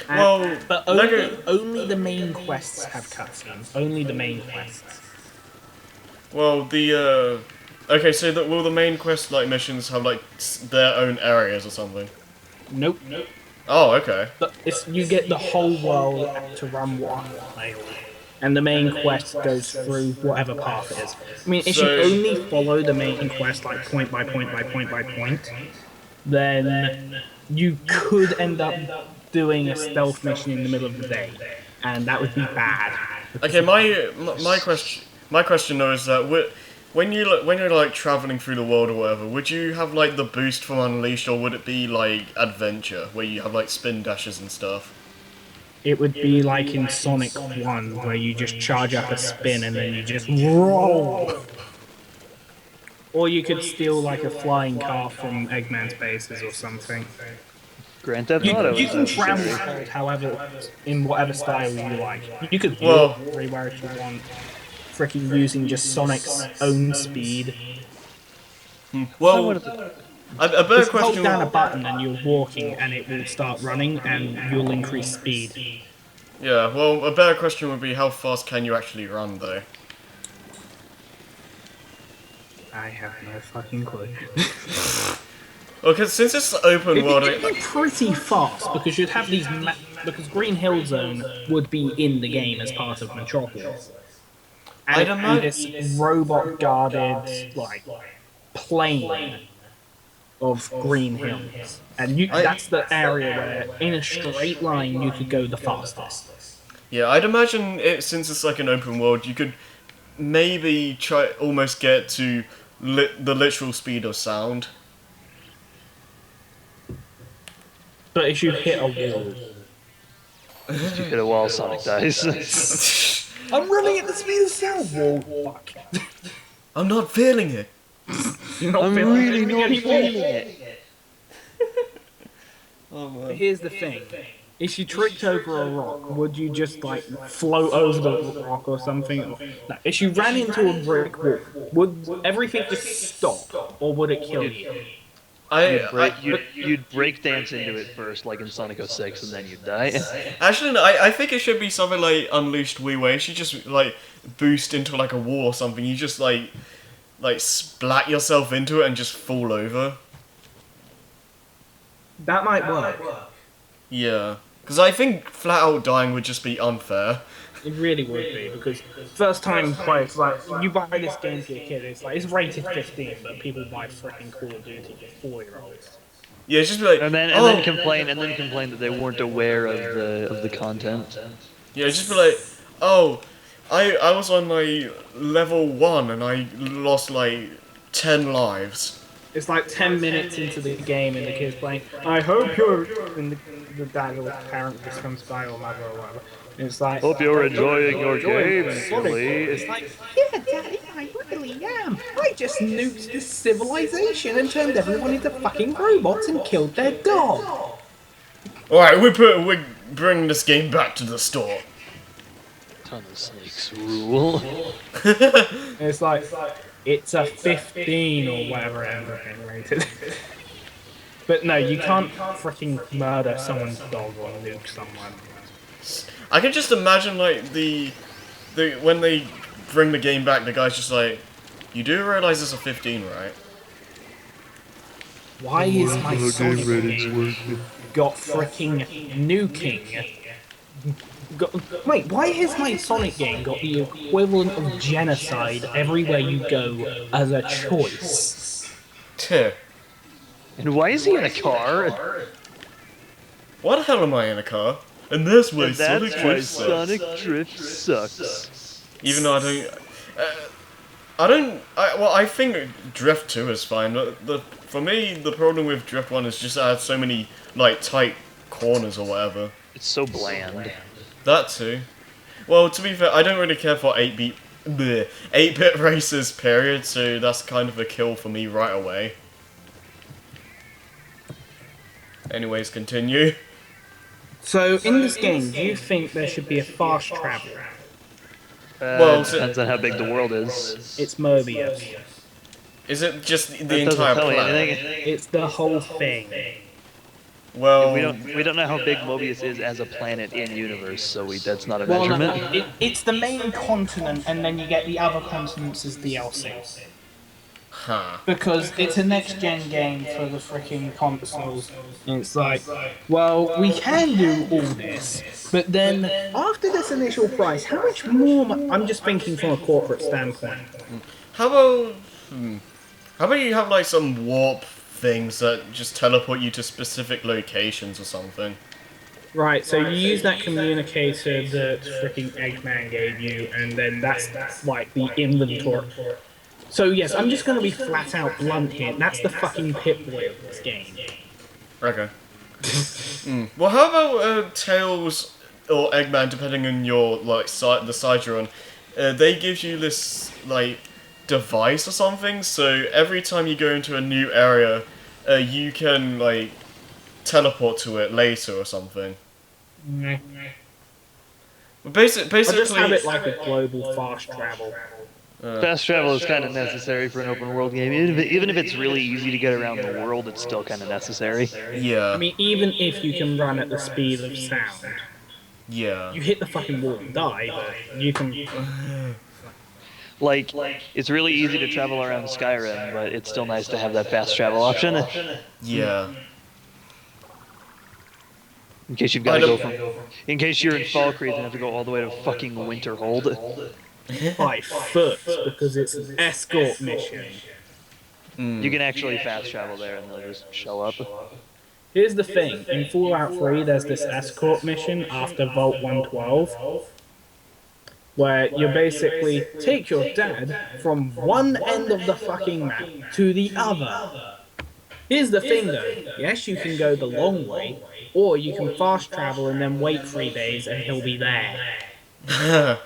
Well, But only the main quests have cutscenes. Only the main quests. well, the okay. So will the main quest like missions have like their own areas or something? Nope. Oh, okay. But you get the whole world to run one way, and the main quest goes through whatever path it is. I mean, if So- you only follow the main quest like point by point by point by point, then you could end up doing a stealth mission in the middle of the day, and that would be bad. Okay, my question though is that when you're like traveling through the world or whatever, would you have like the boost from Unleashed, or would it be like Adventure where you have like spin dashes and stuff? It would be like in Sonic 1, where you just charge up a spin and then you just roll. Or you could steal like a flying car from Eggman's bases or something. Grand Theft You Auto. can is travel pretty- the world however, in whatever style you like. You could Well- walk everywhere if you want. Freaking using just Sonic's own speed. Well, a better Just hold question. down a button and you're walking and it will start running and you'll increase speed. Yeah, well, a better question would be how fast can you actually run though? I have no fucking clue. Well, because since it's open world, It'd be pretty fast because you'd have these because Green Hill Zone would be in the game as part of Metropolis. And I'd it'd be imagine- this robot guarded like plane of green hills, and that's the area where in a straight line you could go the fastest. yeah, I'd imagine it since it's like an open world, you could maybe try almost get to the literal speed of sound. But if you hit a wall, If you hit a wall, Sonic dies. I'm running at the speed of sound. Wall, fuck. I'm not feeling it. You're not feeling anything anymore. Oh But man. here's the thing. If you tripped over a rock, would you just like float over the rock or something? Or, no, if you ran into a brick wall, would everything just stop or would it kill you? You'd break dance into it first, like in Sonic 06, and then you'd die. Actually, no, I think it should be something like Unleashed Wii, where you should just like boost into like a wall or something. You just like splat yourself into it and just fall over. That might work. Yeah, because I think flat out dying would just be unfair. It really would be because first time players like you buy this game for your kid, it's rated 15, but people buy freaking Call of Duty for 4-year-olds. Yeah, just be like, And then complain that they weren't aware of the content. Yeah, just be like, oh, I was on like level 1 and I lost like 10 lives. It's like 10 minutes into the game and the kid's playing, I hope you're... And the dad or parent just comes by, or mother or whatever. And it's like... Hope you're enjoying your game, Sonic. silly. It's like, yeah, Daddy, I really am. I just nuked this civilization and turned everyone into fucking robots and killed their dog. Alright, we bring this game back to the store. Ton of snakes rule. And it's like, it's a 15 or whatever it ends up getting rated. But no, you can't freaking murder someone's dog or nuke someone. I can just imagine like the when they bring the game back, the guy's just like, you do realize it's a 15, right? Why is my Sonic game got freaking nuking? Wait, why has my Sonic game got the equivalent of genocide everywhere you go as a choice? Tuh. And why is he in a car? Why the hell am I in a car? And that's why And Sonic that's why Drift sucks. Sonic Drift sucks. Even though I think Drift 2 is fine. For me, the problem with Drift 1 is just that it has so many, like, tight corners or whatever. It's so bland. That too. Well, to be fair, I don't really care for 8-bit races, period, so that's kind of a kill for me right away. Anyways, continue. So, in this game, do you think there should be a fast travel? Well, It depends on how big the world is. It's Mobius. Is it just the That doesn't entire tell me planet? anything. It's the whole thing. Well, We don't know how big Mobius is as a planet in universe, so that's not a Well, measurement. it's the main continent, and then you get the other continents as DLC. huh. Because it's a next-gen game for the freaking consoles. And it's like, well, we can do all this, but then after this initial price, how much more... I'm just thinking from a corporate standpoint. How about you have like some warp things that just teleport you to specific locations or something? Right, so you use that communicator that freaking Eggman gave you, and then that's like the inventory. So yes, I'm just going to be flat out blunt here. That's the fucking Pip-Boy of this game. Okay. Well, how about Tails or Eggman, depending on your like the side you're on? They give you this like device or something. So every time you go into a new area, you can like teleport to it later or something. Basically, I just have it like a global fast travel. Fast travel is kind of necessary for an open world game. Even if it's really easy to get around the world, it's still kind of necessary. yeah, I mean, even if you can run at the speed of sound, yeah. you hit the fucking wall and die, but you can... Like, it's really easy to travel around Skyrim, but it's still nice to have that fast travel option. Yeah. In case you've got to go from... In case you're in Falkreath and have to go all the way to fucking Winterhold. by foot, because it's an escort mission. You can actually fast travel there and they'll just show up. Here's the thing, in Fallout 3 there's this escort mission after Vault 112, where you basically take your dad from one end of the fucking map to the other. Here's the thing though, yes you can go the long way, or you can fast travel and then wait 3 days and he'll be there.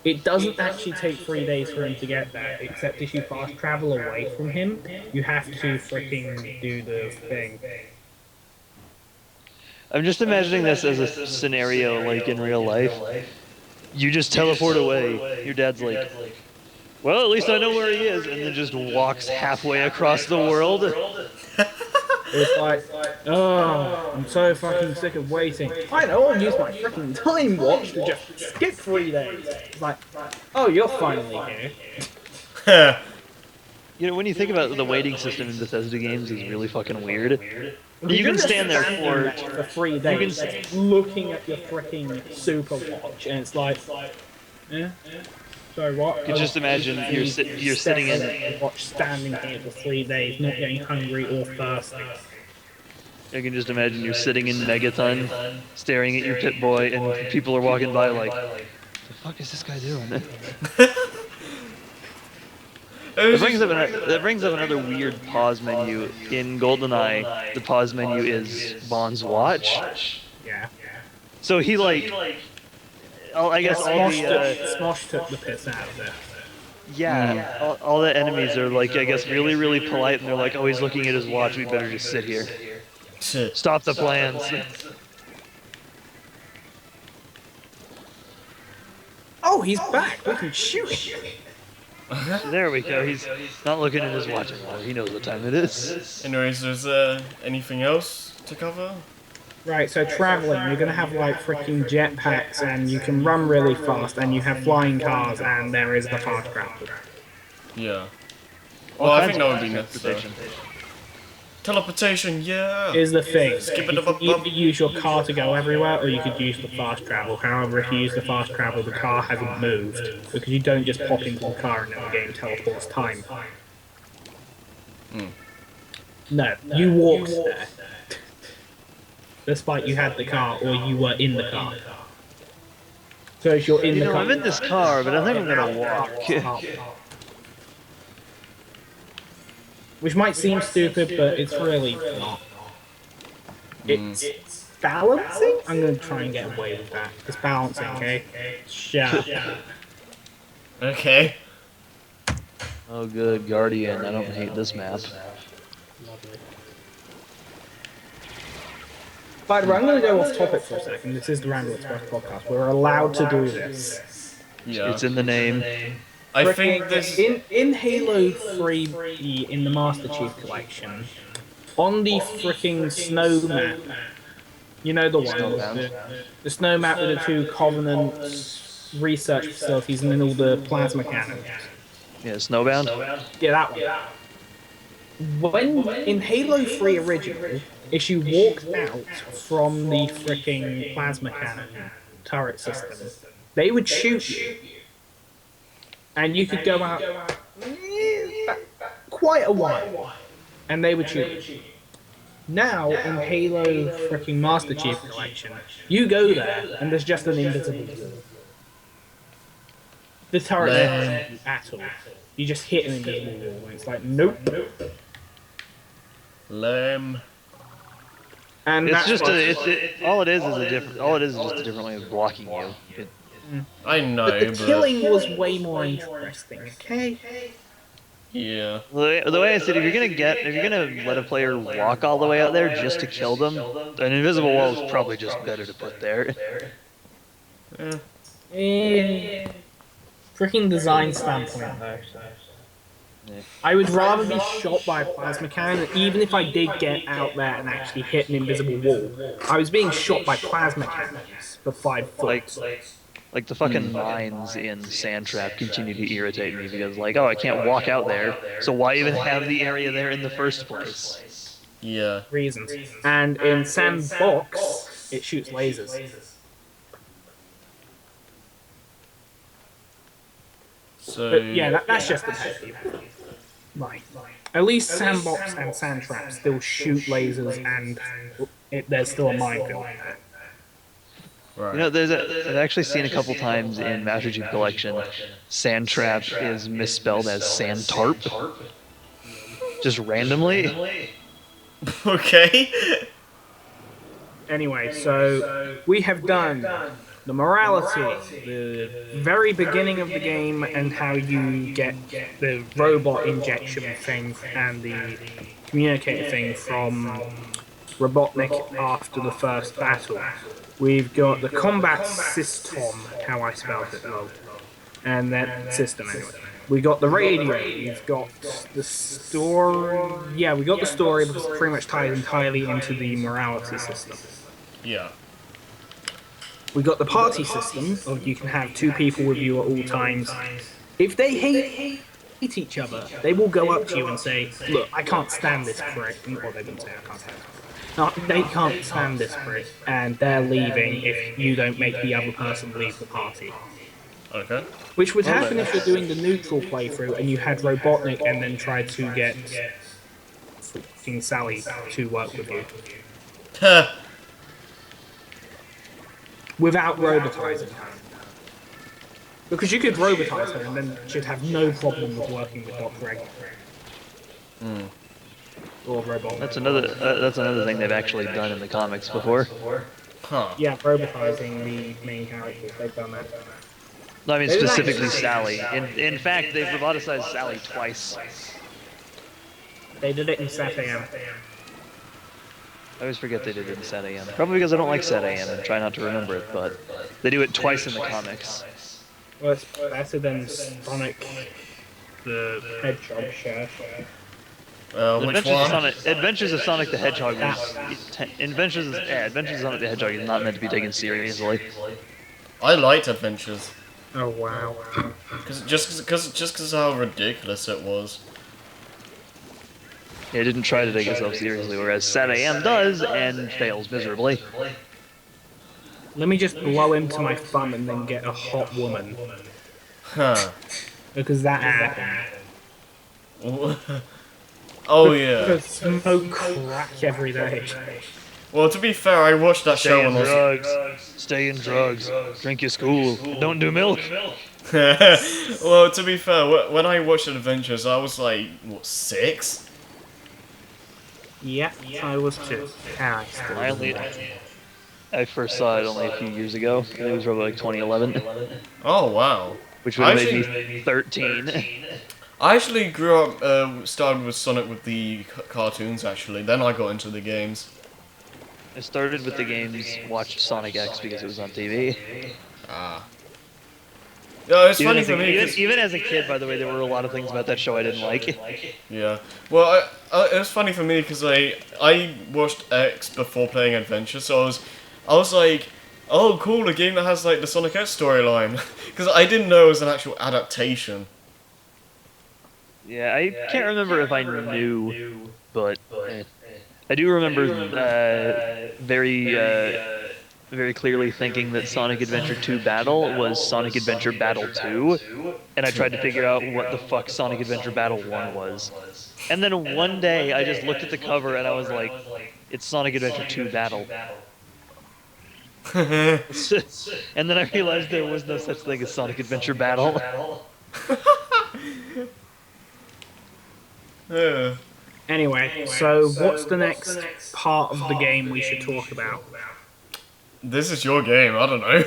It doesn't actually take 3 days for him to get there, except if you fast travel away from him, you have to freaking do the thing. I'm just imagining this as a scenario like in real life. You just teleport away. Your dad's like, well, at least I know where he is, and then just walks halfway across the world. It's like, oh, I'm so fucking sick of waiting. I know, I'll use my freaking time watch to just skip 3 days. It's like, oh, you're finally here. You know, when you think about the waiting system in Bethesda games is really fucking weird. You can stand there for 3 days looking at your freaking super watch, and it's like, yeah. So what? You could just imagine you're sitting in. Watch standing here for 3 days, not getting hungry or thirsty. You can just imagine you're sitting in Megaton, staring at your Pip-Boy, and people are walking by like, the fuck is this guy doing? That brings up another weird pause menu. In GoldenEye, the pause menu is Bond's watch. Yeah. So he like, I guess all the Smosh took the piss out of it. yeah, all the enemies are like, I guess, really, really polite, and they're like, oh, he's looking at his watch. We better just sit here. Stop the plans. Oh, he's back. We can shoot him. There we go. He's not looking at his watch anymore. He knows what time it is. Anyways, is there anything else to cover? Right, so traveling, you're gonna have like freaking jetpacks, and you can run really fast, and you have flying cars, and there is the fast travel. Yeah. Well, I think that would be necessary. Teleportation, yeah! Here's the thing, Skip it you up, can either use your car to go everywhere, or you could use the fast travel. However, if you use the fast travel, the car hasn't moved, because you don't just pop into the car and then the game teleports time. No, you walked there. Despite you had the car, or you were in the car. So if you're in the car... I'm in this car, but I think I'm gonna walk. Which might seem stupid, but it's really not. It's balancing? I'm gonna try and get away with that. It's balancing, okay? Shut up. Okay. Oh, good. Guardian. I don't hate this map. By the way, I'm going to go off topic for a second. This is the Ramble Express podcast. We're allowed to do this. Yeah. It's in the name. I think this... In Halo 3, in the Master Chief Collection, on the freaking snow map, you know the one, the snow map with the 2 Covenant research facilities and then all the plasma cannons. Yeah, Snowbound? Yeah, that one. When, in Halo 3 original, if you walked out from the freaking plasma cannon turret system, they would shoot you. And you could go out quite a while, and they would shoot you. Now, in Halo freaking Master Chief Collection, you go there, and there's just an invisible wall. The turret doesn't hit you at all. You just hit an invisible wall, and it's like, nope. Lame. And It's just all it is a just a different way of blocking you. I know, but the killing was way more interesting, okay? Yeah. The way I said, if you're gonna let a player walk all the way out there just to kill them, an invisible wall is probably just better to put there. Freaking design standpoint, though. I would rather be shot by a plasma cannon, even if I did get out there and actually hit an invisible wall. I was being shot by plasma cannons for 5 foot. Like the fucking mines in Sandtrap continue to irritate me because, like, oh, I can't walk out there, so why even have the area there in the first place? Yeah. Reasons. And in Sandbox, it shoots lasers. So... But yeah, that's just the pet peeve. Right. At least Sandbox and Sandtrap still shoot lasers, and there's still a minefield there. Right. You know, I've actually seen a couple times in Master Chief Collection, Sandtrap is misspelled as Sandtarp. Just randomly. Okay. Anyway, so we have done the morality, the very beginning of the game, and how you get the robot injection thing and the communicator thing from Robotnik after the first battle. We've got the combat system, how I spelled it, and that system anyway. We got the radio, we've got the story, yeah, we got the story because it pretty much ties entirely into the morality system. Yeah. We got the party system, of you can have 2 people with you at all times. If they hate each other, they will go up to you and say, look, I can't stand this prick. Well, they didn't say I can't stand this prick. No, they can't stand this prick, and they're leaving if you don't make the other person leave the party. Okay. Which would happen if you're doing the neutral playthrough and you had Robotnik and then tried to get freaking Sally to work with you. Without robotizing her. Because you could robotize her and then she'd have no problem with working with Dr. Egg. Or Robot. That's another thing they've actually done in the comics before. Huh. Yeah, robotizing the main characters. They've done that. No, I mean specifically Sally. In fact, they've roboticized Sally twice. They did it in Sat AM. I always forget they did it in Sat AM. Probably because I don't like Sat AM and try not to remember it, but they do it twice in the comics. Well, it's better than Sonic the Hedgehog share. Which one? Adventures of Sonic the Hedgehog Adventures of Sonic the Hedgehog is not meant to be taken seriously. I liked Adventures. Oh wow. Just because of how ridiculous it was. It didn't try to take itself seriously, whereas Sat AM does and fails miserably. Let me just blow into my thumb and then get a hot woman. Huh. Because that happened. Oh yeah. Because smoke crack every day. Well, to be fair, I watched that show when I was... Stay in drugs. Drink your school. Don't do milk. Well, to be fair, when I watched Adventures, I was like, what, 6? Yeah, I was too. I first saw it only a few years ago. It was probably like 2011, Oh wow. which would have made me 13. I actually grew up, started with Sonic with the cartoons actually, then I got into the games. I started with the games, watched Sonic X because it was on TV. Ah. Yeah, it's funny for me. Even as a kid, by the way, there were a lot of things about that show I didn't like. Yeah. Well, it was funny for me because I watched X before playing Adventure, so I was like, oh cool, a game that has like the Sonic X storyline, because I didn't know it was an actual adaptation. Yeah, I can't remember if I knew, but I do remember very clearly thinking that Sonic Adventure 2 Battle was Sonic Adventure Battle 2, and I tried to figure out what the fuck Sonic Adventure Battle 1 was. And then one day, I just looked at the cover and I was like, it's Sonic Adventure 2 Battle. And then I realized there was no such thing as Sonic Adventure Battle. Yeah. Anyway, so what's the next part of the game we should talk about? This is your game. I don't know.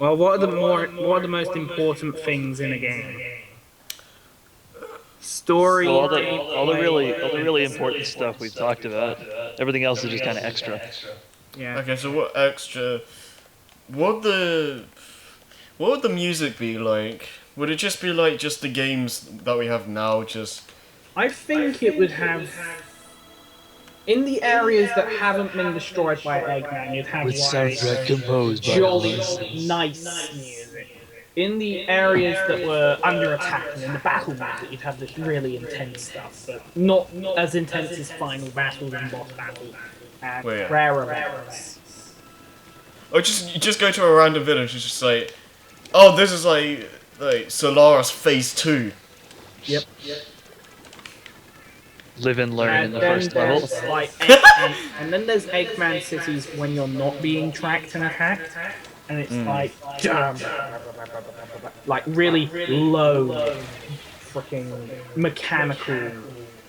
Well, what are the most important things in a game? Story. Well, all the really important stuff we've talked about. Everything else is just kind of extra. Yeah. Okay, so what extra? What would the music be like? Would it just be like just the games that we have now? Just. I think it would have. In the areas that haven't been destroyed by Eggman, you'd have like composed jolly, nice music. In the areas that were under attack and in the battle music, you'd have this really intense stuff, but not as intense as final battles and boss battles and rare events. Or you just go to a random village and just like, oh, this is like Solaris Phase 2. Yep. Live and learn in the first level. Like and then there's Eggman cities when you're not being tracked and attacked, and it's like really low, freaking mechanical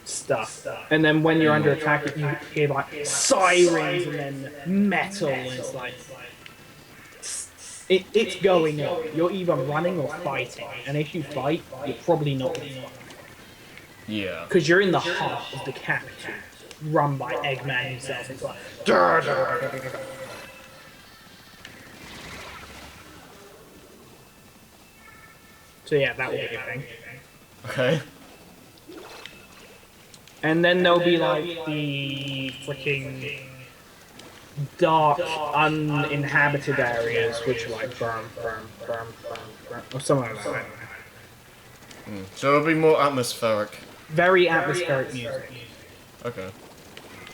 stuff. And then when you're under attack, you hear like sirens and then metal, and it's like it's going on. You're either running or fighting, and if you fight, you're probably not going to fight. Yeah. Because you're in the heart of the capital, run by Eggman himself. It's like, so yeah, that will be a thing. Okay. And then there'll be like the freaking dark, uninhabited areas, which are like burn, or something like that. So it'll be more atmospheric. Very atmospheric music. Okay.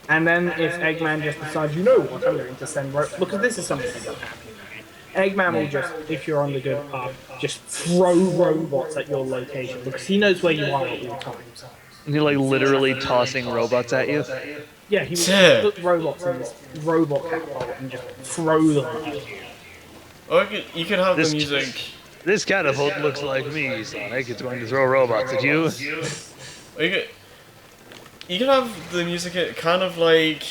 And then if Eggman just decides, you know what, I'm going to send because this is something that doesn't happen in the game. Eggman will just, if you're on the good path, just throw robots at your location because he knows where you are at all times. And you're like literally tossing robots at you. Yeah, he will just Yeah. put robots in this robot catapult and just throw them at you. Or you could have This- the music. This catapult looks like me, Sonic. It's going to throw robots at you. Or you could have the music kind of like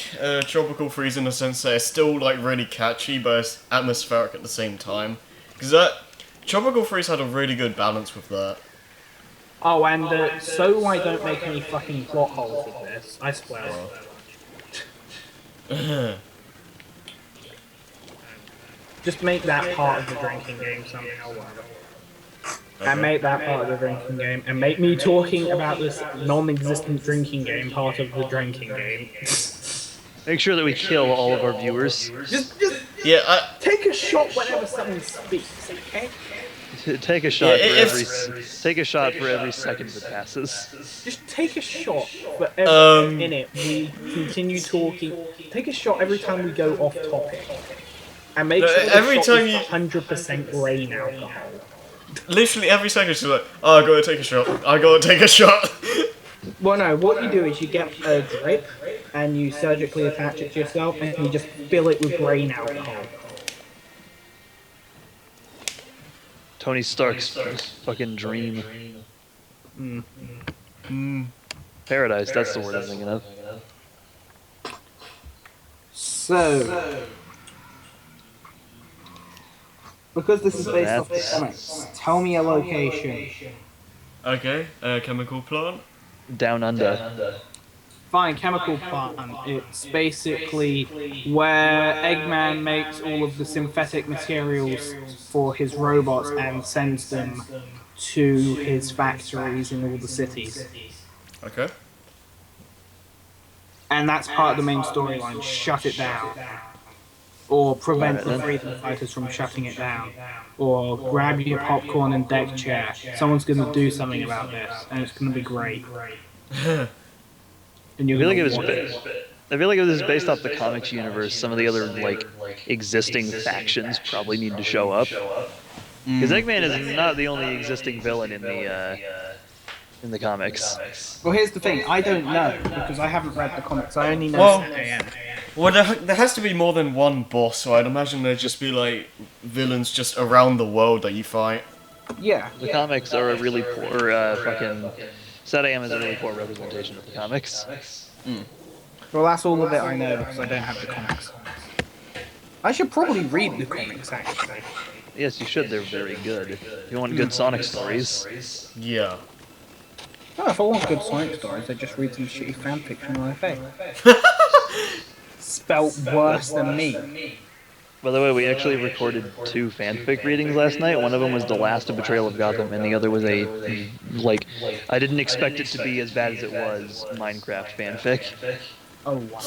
Tropical Freeze in the sense that it's still like really catchy, but it's atmospheric at the same time. Because that Tropical Freeze had a really good balance with that. Oh, and so I don't make any fucking plot holes with this, I swear. Just make that part of the drinking game somehow work. And make that part of the drinking game, and make me talking about this non-existent drinking game part of the drinking game. Make sure that we kill all of our viewers. Just Yeah, take a shot whenever someone speaks, okay? Take a shot Yeah, for every second that passes. Just take a shot for every minute we continue talking. Take a shot every time we go off topic. And make sure every the time shot is 100% grain alcohol. literally every second she's like, oh, I gotta take a shot. I gotta take a shot. Well, no, what you do is you get a drip and you surgically attach it to yourself and you just fill it with grain alcohol. Tony Stark's fucking dream. Paradise, that's the word I'm thinking of. So, because this is based off the comics, tell me a location. Okay, chemical plant. Down under. Fine, chemical plant. It's basically where Eggman makes all of the synthetic materials for his robots and sends them to his factories in all the cities. Okay. And that's part of the main storyline. Shut it down. Or prevent the then. freedom fighters from shutting it down. Or grab your popcorn and deck chair. Someone's going to do something about this, and it's going to be great. And you're I feel like gonna it was watch I feel like if this is based off the comics universe, some of the other like existing factions probably need to show up. Because Eggman is not the only existing villain in the comics. Well, here's the thing. I don't know, because I haven't read the comics. I only know Well- Sam. Well, there has to be more than one boss, so I'd imagine there'd just be like villains just around the world that you fight. Yeah. The comics are a really poor fucking. SatAM is a really poor representation of the comics. Well, that's all of it I know, because I don't have the comics. I should probably read the comics, actually. Yes, you should. They're very good. If you want good Sonic stories. Yeah. Oh, if I want good Sonic stories, I just read some shitty fanfiction on FA. Spelt worse than me. By the way, we actually recorded 2 fanfic readings last night. One of them was The Last of Betrayal of Gotham, and the other was a, like, I didn't expect it to be as bad as it was, Minecraft fanfic. Oh, wow.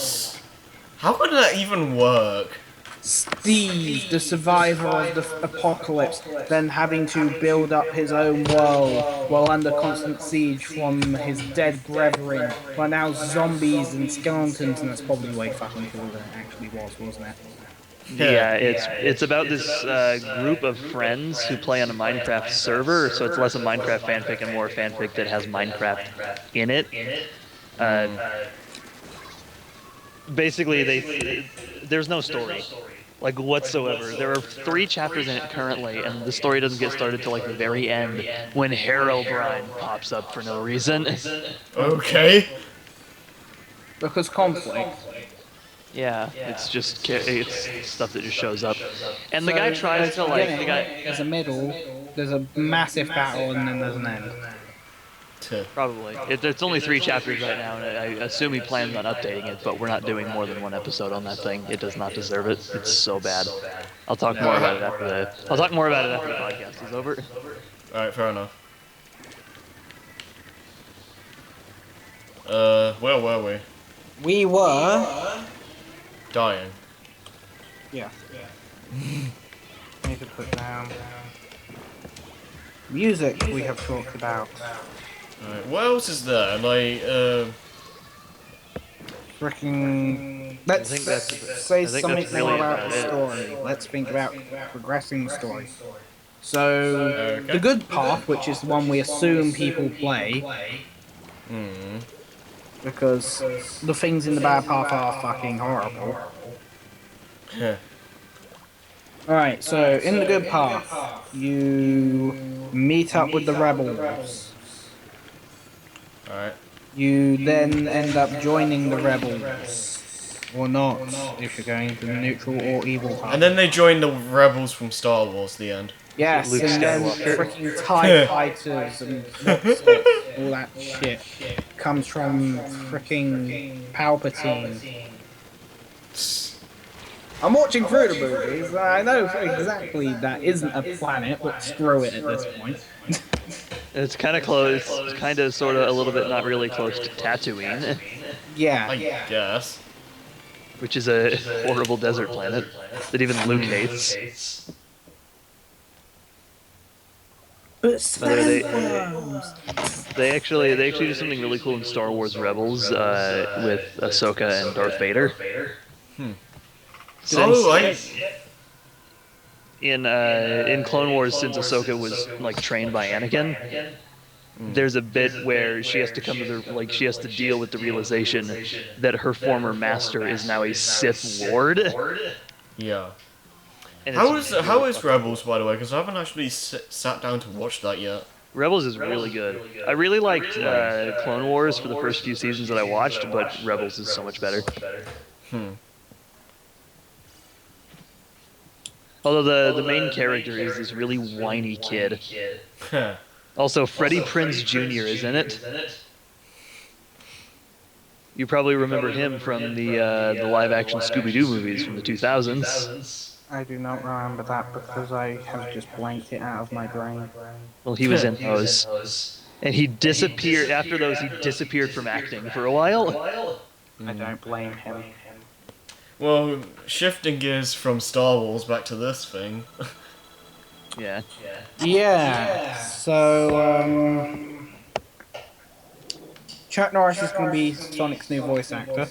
How could that even work? Steve, the survivor of the apocalypse, then having to build up his own world while under constant siege from his dead brethren, while now zombies and skeletons, and that's probably way fucking cooler than it actually was, wasn't it? Yeah, it's about this group of friends who play on a Minecraft server, so it's less a Minecraft fanfic and more a fanfic that has Minecraft in it. Basically, there's no story, like, whatsoever. There are 3 chapters in it currently, and the story doesn't get started till like the very end, when Herobrine pops up for no reason. Okay. Because conflict. Yeah, it's just it's stuff that just shows up, and the guy tries to like There's a middle, there's a massive battle, and then there's an end. Probably. It's only 3 chapters right now, and I assume he plans on updating it, but we're not doing more than 1 episode on that thing. It does not deserve it. It's so bad. I'll talk more about it after the podcast is over. Alright, fair enough. Where were we? We were... Dying. Yeah. Need to put down... Music we have talked about. Alright, what else is there? Like, freaking. Let's say something really more about about the it. story. Let's think about progressing the story. So, Okay. the good path, which is the one we assume people play, because the things in the bad path are fucking horrible. Heh. Alright, so in the good path, you meet up with the rebels. Alright. You then end up joining the rebels. Or not, if you're going to the neutral or evil path. And then they join the rebels from Star Wars, the end. Yes, Luke and then Skywalker. freaking TIE fighters and what's it, all that shit comes from freaking Palpatine. I'm watching through the movies, I know exactly that isn't a planet, but screw it at this point. It's kind of close. It's kind of, sort of, a little bit not really close to Tatooine, I Yeah. guess. which is a horrible desert planet that even Luke hates. But By the way, sandworms! they actually do something really cool in Star Wars Rebels with Ahsoka and Darth Vader. Oh, In Clone Wars, since Ahsoka was like trained by Anakin, there's a bit where she has to come to she has to deal with the realization that her former master is now a Sith Lord. yeah. And How it's is Rebels, by the way? Because I haven't actually sat down to watch that yet. Rebels is really good. I really liked Clone Wars for the first few seasons that I watched, but Rebels is so much better. Although the main character is this really whiny kid. Also, Freddie Prinze Jr. is in it. You probably remember him from the live-action Scooby-Doo movies from the 2000s. I do not remember that because I have just blanked it out of my brain. Well, he was in those. And he disappeared, after those, he disappeared from acting for a while. I don't blame him. Well, shifting gears from Star Wars back to this thing. Yeah. Yeah, so, Chuck Norris is going to be Sonic's new voice actor.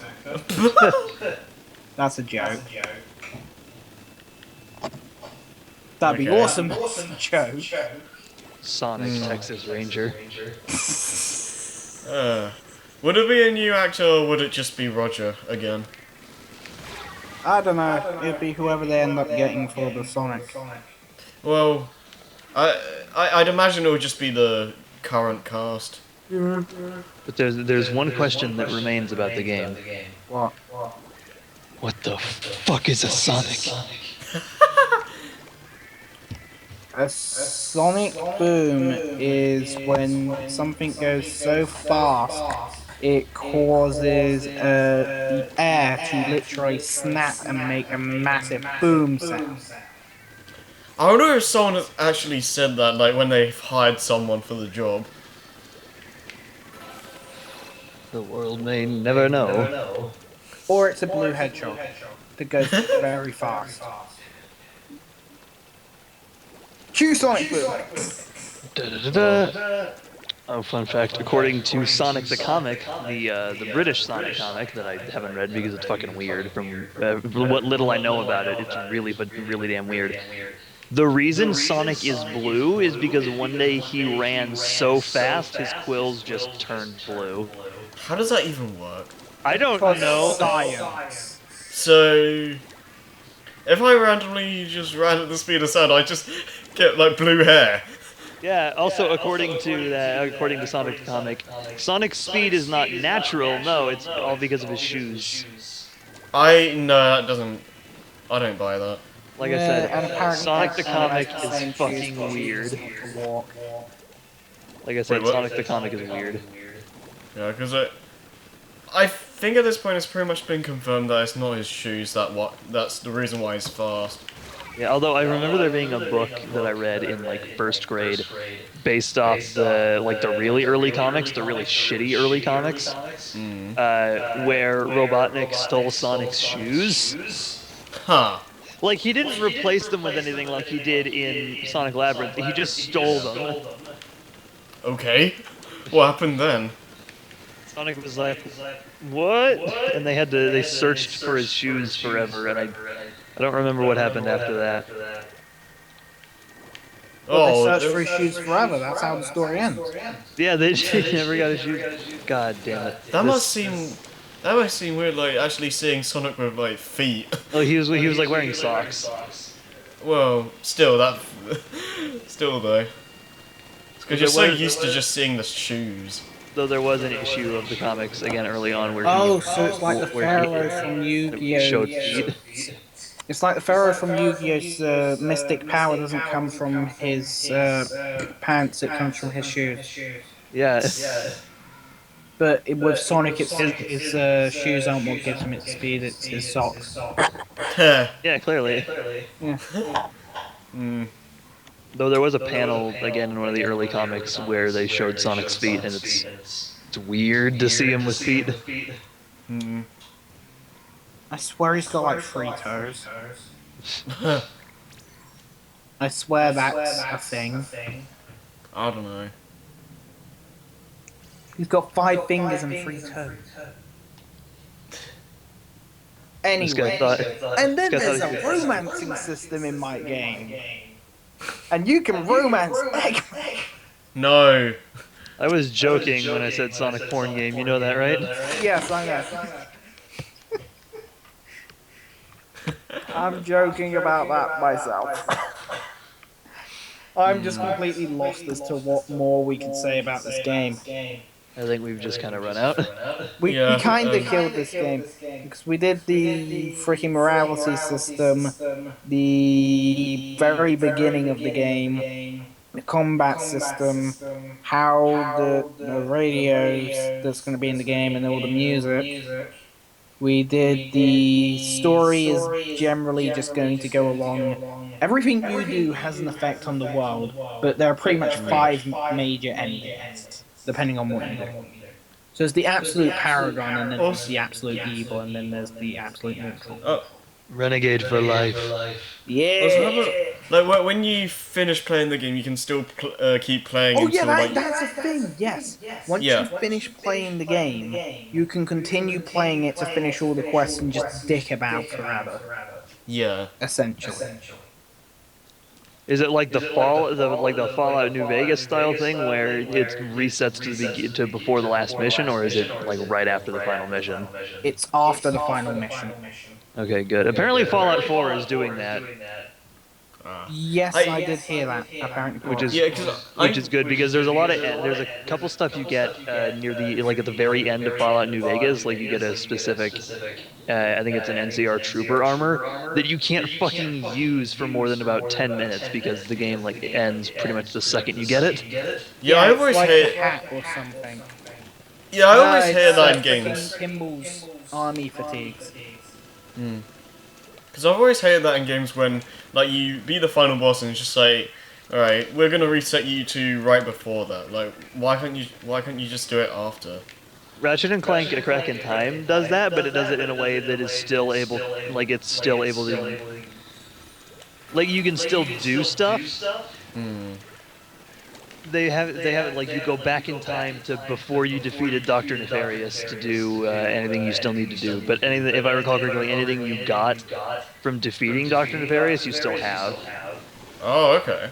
That's a joke. That'd be Okay. awesome. Joke. Sonic, Texas Ranger. Would it be a new actor or would it just be Roger again? I don't know. It'd be whoever they end up getting for the Sonic. Well, I'd imagine it would just be the current cast. But there's one question that remains about the game. What? What the fuck is a Sonic? A sonic boom is when something goes so fast it causes the air to literally snap and make a massive boom sound. I wonder if someone has actually said that, like when they've hired someone for the job. The world may never know. Or it's a blue hedgehog that goes very fast. Cue Sonic Boom! Da-da-da-da. Oh, fun fact. According to Sonic the Comic, the British Sonic comic that I haven't read because it's fucking weird, from what little I know about it, it's really damn weird. The reason Sonic is blue is because one day he ran so fast his quills just turned blue. How does that even work? I don't know. Science. So, if I randomly just ran at the speed of sound, I just get like blue hair. Yeah, also according to Sonic the Comic, Sonic's speed is not natural, no, it's all because of his shoes. No, that doesn't. I don't buy that. Like I And said, apparently Sonic the Sonic Comic has the same is shoes fucking but he weird. doesn't have to walk. Like I said, Wait, what? Sonic the Comic is weird. Yeah, because I think at this point it's pretty much been confirmed that it's not his shoes that's the reason why he's fast. Yeah, although I remember there being a book that I read in like first grade based off the really early comics, the really shitty early comics, where Robotnik stole Sonic's shoes. Huh. Like, he didn't replace them with anything like he did in Sonic Labyrinth, he just stole them. Okay. What happened then? Sonic was like, "What?" And they searched for his shoes forever, and I don't remember what happened after that. Well, they Oh, searched for his shoes forever. That's how the story ends. Yeah, they never got his shoes. God damn it. that must seem weird. Like actually seeing Sonic with like feet. Oh, he was like wearing socks. Well, still still though. Because you're so There was- used to just seeing the shoes. Though there was an issue of the comics again early on where Oh, he, so it's like the where he Pharaoh from Yu-Gi-Oh! showed feet. It's like the Pharaoh from Yu-Gi-Oh's mystic power doesn't come from his pants, it comes from his shoes. Yeah. But with Sonic, it's his shoes aren't what gives him its speed, it's his socks. Yeah, clearly. Yeah. Though there was a panel again in one of the early comics where they showed Sonic's feet, and it's weird to see him with feet. I swear he's got like 3 toes. I swear that's a thing. I don't know. He's got 5 fingers and 3 toes. This guy Anyway, thought, and then this guy there's thought a he could- romancing system in my game. And you can romance Eggman. No. I was joking when I said Sonic porn game. You know that, right? Yes, I know. I'm joking about that myself. I'm just completely lost as to what more we can say about this game. I think we've just kind of run out. We Yeah, kind of killed this game because we did the freaking morality system, the very beginning of the game, the combat system, how the radios that's going to be in the game, and all the music. We did the story is generally just going to go along. Everything you do has an effect on the world, but there are pretty much 5 major endings, depending on what you do. So there's the absolute paragon, and then there's the absolute evil, and then there's the absolute neutral. Renegade for life. Yeah! Like when you finish playing the game, you can still keep playing Oh until yeah, like. that's a thing, yes. Once Yeah. you finish playing the game, you can continue playing it to finish all the quests and just dick about forever, Yeah. essentially. Is it like the Fallout New Vegas style thing where it resets to before the last mission, or is it like right after the final mission? It's after the final mission. Okay, good. Apparently Fallout 4 is doing that, Yes, I did hear that, apparently. which is Yeah, 'cause which is good because there's a couple stuff you get near the at the very end of Fallout New Vegas, like you get a specific I think it's an NCR Trooper armor that you can't fucking use for more than about 10 minutes because the game ends pretty much the second you get it. Yeah, I it's always like hate. a hat or something. Yeah, I always it's, hear that in freaking games. Kimball's army fatigues. Because I've always hated that in games when, like, you beat the final boss and it's just like, alright, we're gonna reset you to right before that. Like, why can't you just do it after? Ratchet and Clank A Crack in Time does that, but it does it in a way that is still able, like it's still able to, like you can still do stuff. They have it like you go back in time to before you defeated Dr. Nefarious to do anything you still need to do. But anything, if I recall correctly, anything you got from defeating Dr. Nefarious, you still have. Oh, okay.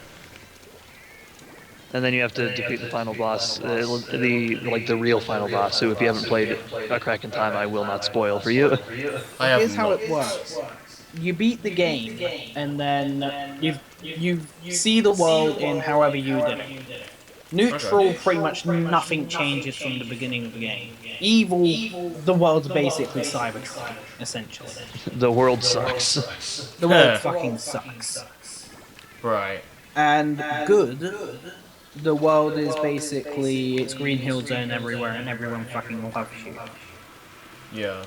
And then you have to defeat the final boss, the real final boss. Who, if you haven't played A Crack in Time, I will not spoil for you. I have Here's how not. it works. You beat the game, and then you see the world in however you did it. Neutral, pretty much nothing changes from the beginning of the game. Evil, the world's basically Cybertron, essentially. The world sucks. The world fucking sucks. Right. And good, the world is basically, it's Green Hill Zone everywhere, and everyone fucking loves you. Yeah.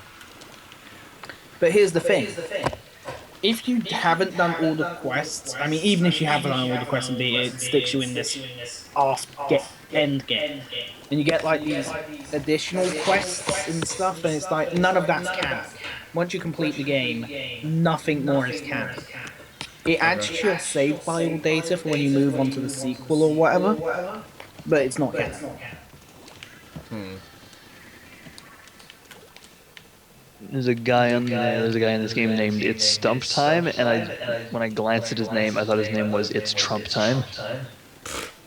But here's the thing. If you haven't done all the quests, I mean, even if you haven't done all the quests and beat it, it sticks you in this end game. And you get like these additional quests and stuff, and it's like, none of that's canon. Once you complete the game, nothing more is canon. It adds to your save file data for when you move on to the sequel or whatever, but it's not canon. There's a guy in this game named It's Stump Time, and when I glanced at his name, I thought his name was It's Trump Time.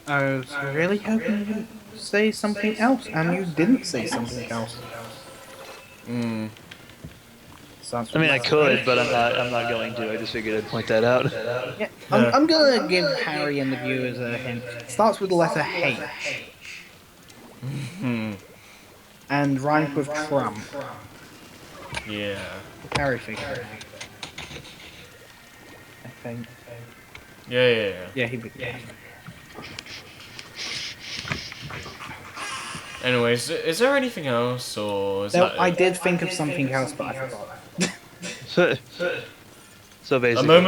I was really hoping you would say something else, and you didn't say something else. Hmm. I mean, I could, but I'm not going to. I just figured I'd point that out. Yeah, I'm gonna give Harry and the viewers a hint. It starts with the letter H. And rhymes with Trump. Yeah. Harry figure. I think. Yeah. Yeah, he would. Yeah. Anyways, is there anything else, or is that I it? did think of something else, but I forgot. So basically, A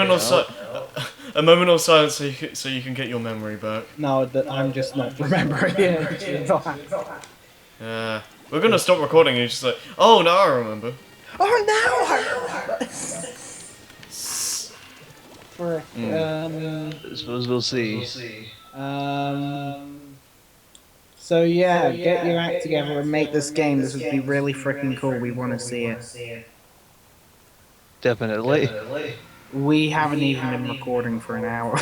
moment of silence so you can get your memory back. No, I'm just not remembering it. We're gonna stop recording and you're just like, oh, now I remember. Oh, now I remember! I suppose we'll see. So yeah, get your act together and make this game. This would be really freaking cool. We want to see it. Definitely. We haven't even been recording for an hour.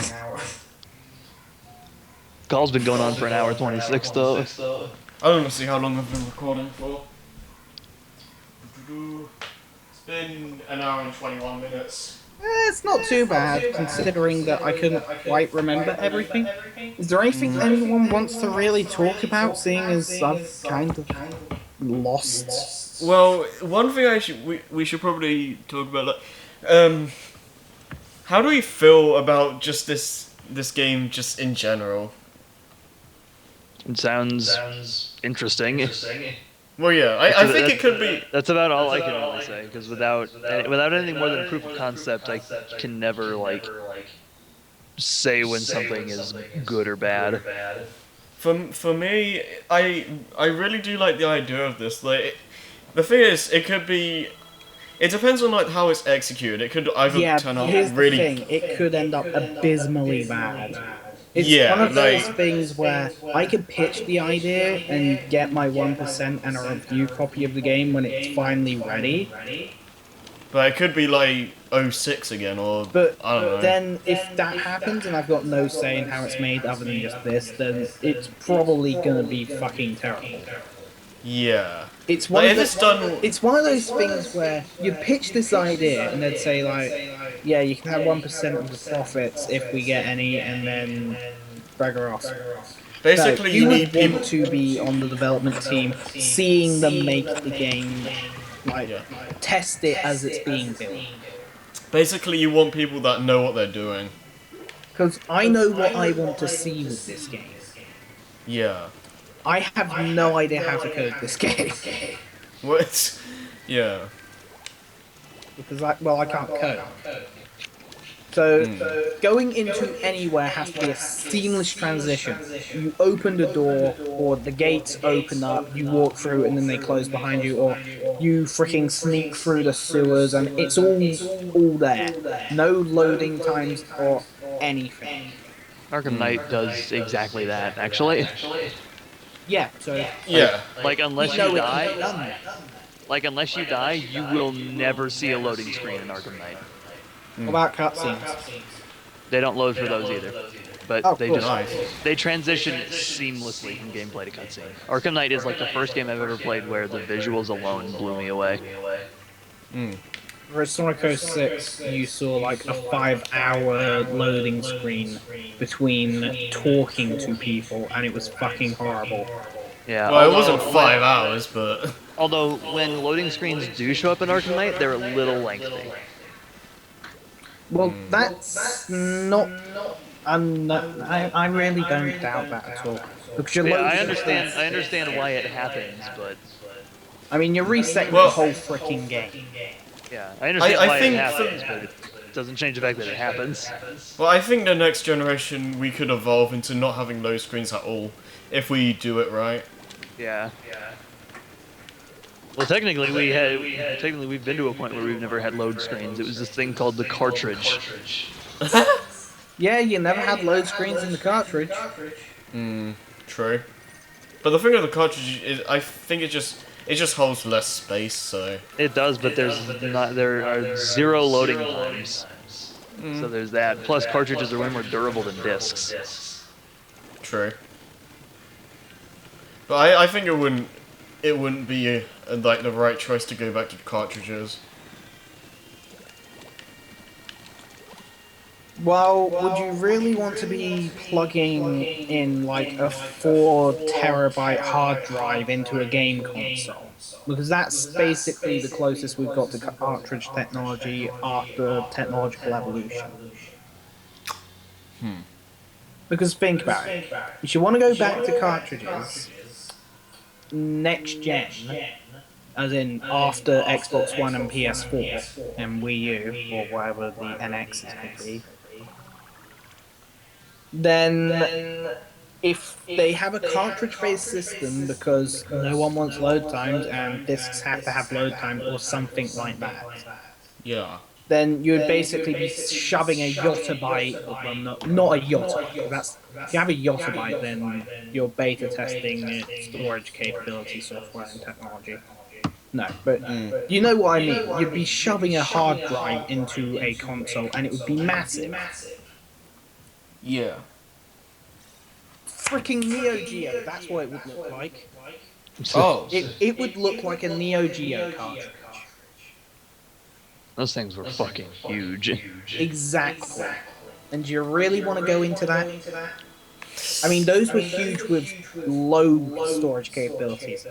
Call's been going on for an hour 26 though. I don't want to see how long I've been recording for. It's been an hour and 21 minutes. It's not too bad, considering that I couldn't quite remember everything. Is there anything anyone wants to really talk about, seeing as I've kind of lost? Well, one thing we should probably talk about, like, how do we feel about just this game just in general? It sounds interesting. Well, yeah, I think it could be. That's about all I can really say, because without anything more than proof of concept, I can never say when something is good or bad. For me, I really do like the idea of this. Like, the thing is, it could be. It depends on like how it's executed. It could either turn out here's really. the thing. It could end up abysmally bad. It's Yeah, one of those like- things where I could pitch the idea and get my 1% and a review copy of the game when it's finally ready. But it could be like 06 again, or But I don't know. then if that happens and I've got no say in how it's made other than just this, then it's probably gonna be fucking terrible. Yeah. It's one Like, of if it's done. It's one of those things where you pitch this idea and they'd say like, yeah, you can have 1% of the profits if we get any, and then bugger off. Basically, No, you would need people. want to be on the development team, seeing them make the game, test it as it's being built. Basically, you want people that know what they're doing. Because I know what I want to see with this game. Yeah. I have no idea how to code this game. What? Yeah. Because I can't code. So, going into anywhere has to be a seamless transition. You open the door, or the gates open up, you walk through, and then they close behind you, or you freaking sneak through the sewers, and it's all there. No loading times or anything. Arkham Knight does exactly that, actually. Yeah, so... Yeah. Like unless know you it can be done die, there. unless you die, you will never see a loading screen in Arkham Knight. What about cutscenes? They don't load for those either. But Oh, they cool. just Nice. they transition seamlessly from gameplay to cutscene. Arkham Knight is like the first game I've ever played where the visuals alone blew me away. For Sonic 06, you saw like a 5-hour loading screen between talking to people, and it was fucking horrible. Yeah. Well, it although- wasn't 5 hours, but. Although when loading screens do show up in Arkham Knight, they're a little lengthy. Well, that's not. I really don't doubt that at all. Because you're Yeah, loading I understand why it happens, but I mean, you're resetting Well- the whole freaking game. yeah, I understand I why think it happens, but it doesn't change the fact that it happens. Well, I think the next generation we could evolve into not having load screens at all if we do it right. Yeah. Well, technically we've been to a point where we've never had load screens. It was this thing called the cartridge. Yeah, you never had load screens in the cartridge. True. But the thing with the cartridge is, I think it just it just holds less space. So It does, but there are 0 loading times. So there's that. Plus, cartridges are way more durable than discs. true. But I think it wouldn't be like the right choice to go back to cartridges. Well, would you really want to be plugging in like a 4 terabyte hard drive into a game console? Because that's basically the closest we've got to cartridge technology after technological evolution. Because think about it. If you want to go back to cartridges, next gen, as in after Xbox One and PS4 and Wii U, or whatever the NXs could be, then if they have a cartridge-based system because no one wants load times and discs have to have load times or something like that, Yeah. then you would basically be shoving a yottabyte, well, not a yottabyte. That's if you have a yottabyte, then you're beta testing its storage capability, software, and technology. No, but you know what I mean. You'd be shoving a hard drive into a console, and it would be massive. Yeah. Freaking Neo Geo, that's what it would look like. Oh. It would look like a Neo Geo cartridge. Those things were fucking huge. Exactly. And do you really want to go into that? I mean, those were huge with low storage capabilities.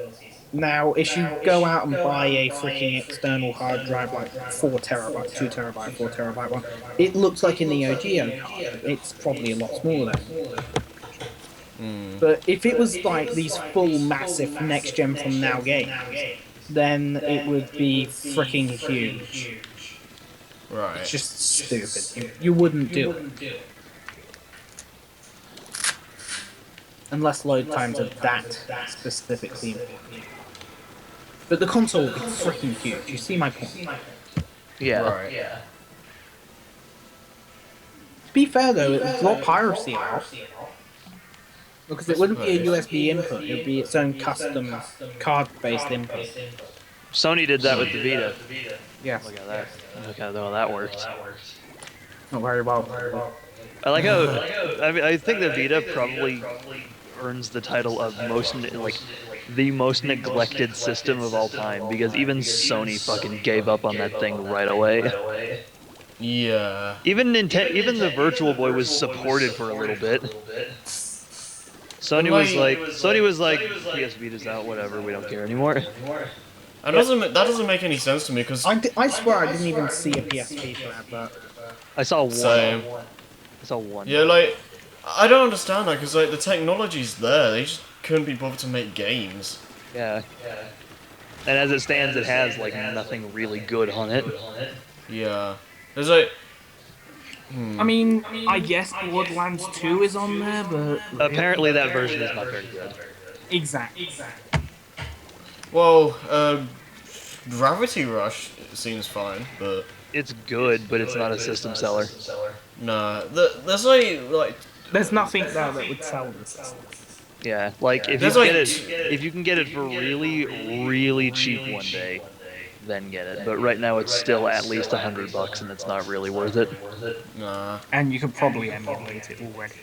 Now, if you go out and buy a freaking external hard drive, like 4 terabyte, 2 terabyte, 4 terabyte one, it looks like a Neo Geo card. It's probably a lot smaller then. But if it was like these full massive next gen from now games, then it would be freaking huge. Right. It's just stupid. You wouldn't do it. Unless load times are that specifically important. But the console would be freaking huge. You see my point? Yeah. Right. To be fair though, it would drop piracy out. Because it wouldn't be a USB input, it would be its own custom card-based input. Sony did that with the Vita. Yeah. Look at that. Look how that worked. Not very well. I like how I think the Vita probably earns the title of the most neglected system of all time because even Sony fucking gave up on that thing right away. Yeah. Even the Virtual Boy was supported for a little bit. Sony was like, PS Vita's out, whatever, we don't care anymore. That doesn't make any sense to me because I swear I didn't even see a PSP for advert. I saw one. Same. I saw one. Yeah, like I don't understand that because like the technology's there, they just couldn't be bothered to make games. Yeah. And as it stands, it has like nothing really good on it. Yeah. There's like. I mean, I guess Borderlands 2 is on there, but... Apparently that version is not very good. Exactly. Well, Gravity Rush seems fine, but It's good, but it's not a system seller. nah. There's like There's nothing there that would sell the system. Yeah, like if you can get it for really, really cheap one day, then get it. But right now it's still at least $100 and it's not really worth it. nah. And you could probably emulate it already.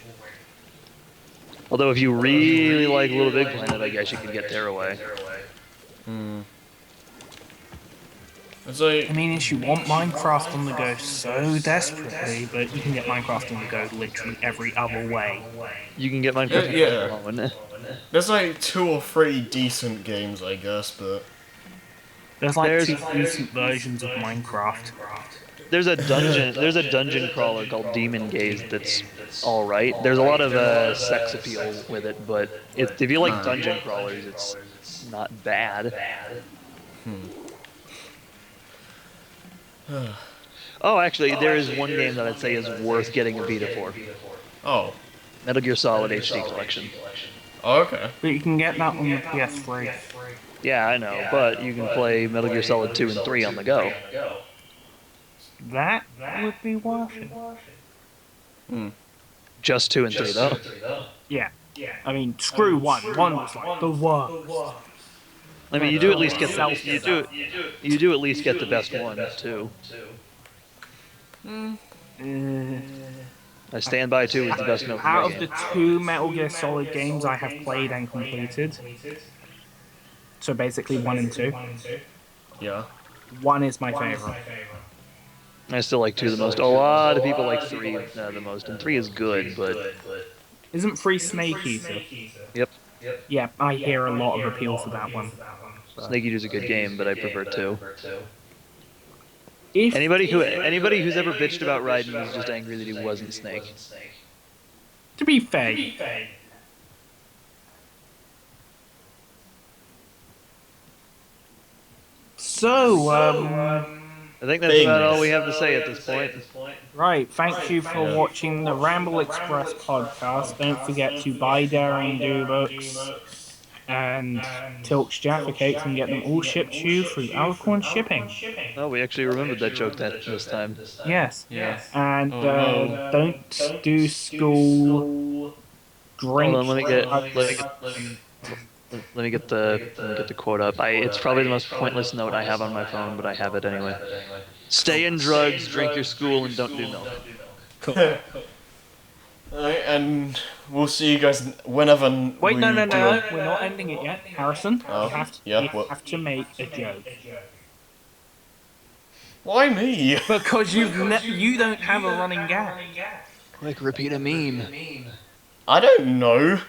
Although if you really like Little Big Planet, I guess you could get Tearaway. It's like I mean, if you want Minecraft on the go so desperately, but you can get Minecraft on the go literally every other way. You can get Minecraft Yeah. on the phone. there's like 2 or 3 decent games, I guess, but There's like 2 decent versions of Minecraft. There's a dungeon crawler called Demon Gaze that's all right. There's a lot of sex appeal with it, but if you like dungeon crawlers, it's not bad. Oh, actually, there is one game that I'd say is worth getting a Vita for. oh, Metal Gear Solid HD Collection. oh okay. But you can get that on the PS3. Yeah, I know, but you can play Metal Gear Solid 2 and 3 on the go. That would be worth it. Just 2 and 3, though. Yeah. I mean, screw 1. 1 was like the worst. I mean, you do at least get the you do at least get the best one too. I stand by 2 is the best Metal Out Gear of the game. 2 Metal Gear Solid games I have played and completed, so basically 1 and 2, Yeah. 1 is my favorite. I still like 2 the most. A lot of people like 3 the most, and 3 is good, but Isn't 3 Snake Eater? yep, Yeah, I hear a lot of appeal for that one. Snake Eater's a good game, but I prefer 2. If Anybody who's ever bitched about Raiden is just angry that he wasn't Snake. To be fair, so I think that's about all we have to say at this point. right, thank you for watching the Ramble Express podcast. Don't forget to buy Daring Do books and Tilk's Jaffa Cakes and get them all shipped to you through Alcorn Shipping. Oh, we actually remembered that joke this time. Yes. Yeah. And Oh, no. don't do school. Drink. Hold on, let me get the quote up. It's probably the most pointless note I have on my phone, but I have it anyway. Stay in drugs, drink your school, and don't do milk. Alright, and we'll see you guys whenever. Wait, we no, do we're not ending it yet, Harrison. Oh, you have to, yeah, you what? have to make a joke Why me? because you don't have a running gag. Quick, repeat a meme. I don't know.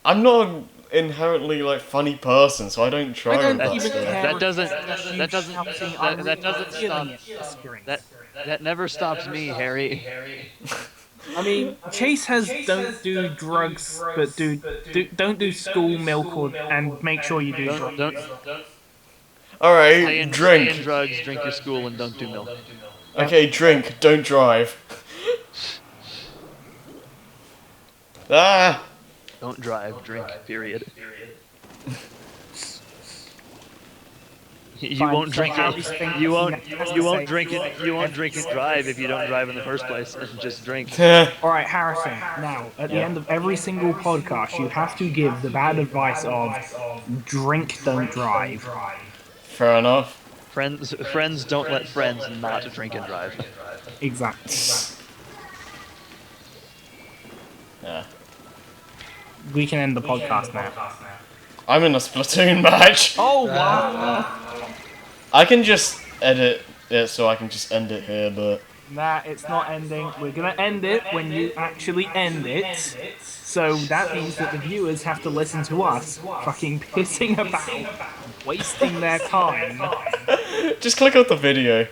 I'm not an inherently like funny person, so I don't try I don't with that even stuff. care. That doesn't stop. that never stops me, Harry. I mean, Chase has don't do drugs, but don't do school milk and make sure you do drugs. Don't Alright, stay in drink. drugs, drink your school, and don't do milk. Okay, drink, don't drive. Ah! Don't drive, drink. Period. You Fine, won't so drink Harry's it. thinking You won't. he has to You won't say- drink it. You won't drink and drive if you don't drive in the first place. And just drink. All right, Harrison. Now, at the end of every single podcast, you have to give the bad advice of drink, don't drive. Fair enough. Friends don't let friends not drink and drive. Exactly. Yeah. We can end the podcast now. I'm in a Splatoon match. Oh wow! I can just edit it so I can just end it here, but Nah, it's not ending. We're gonna end it when you actually end it. So that means that the viewers have to listen to us fucking pissing about, wasting their time. just click off the video.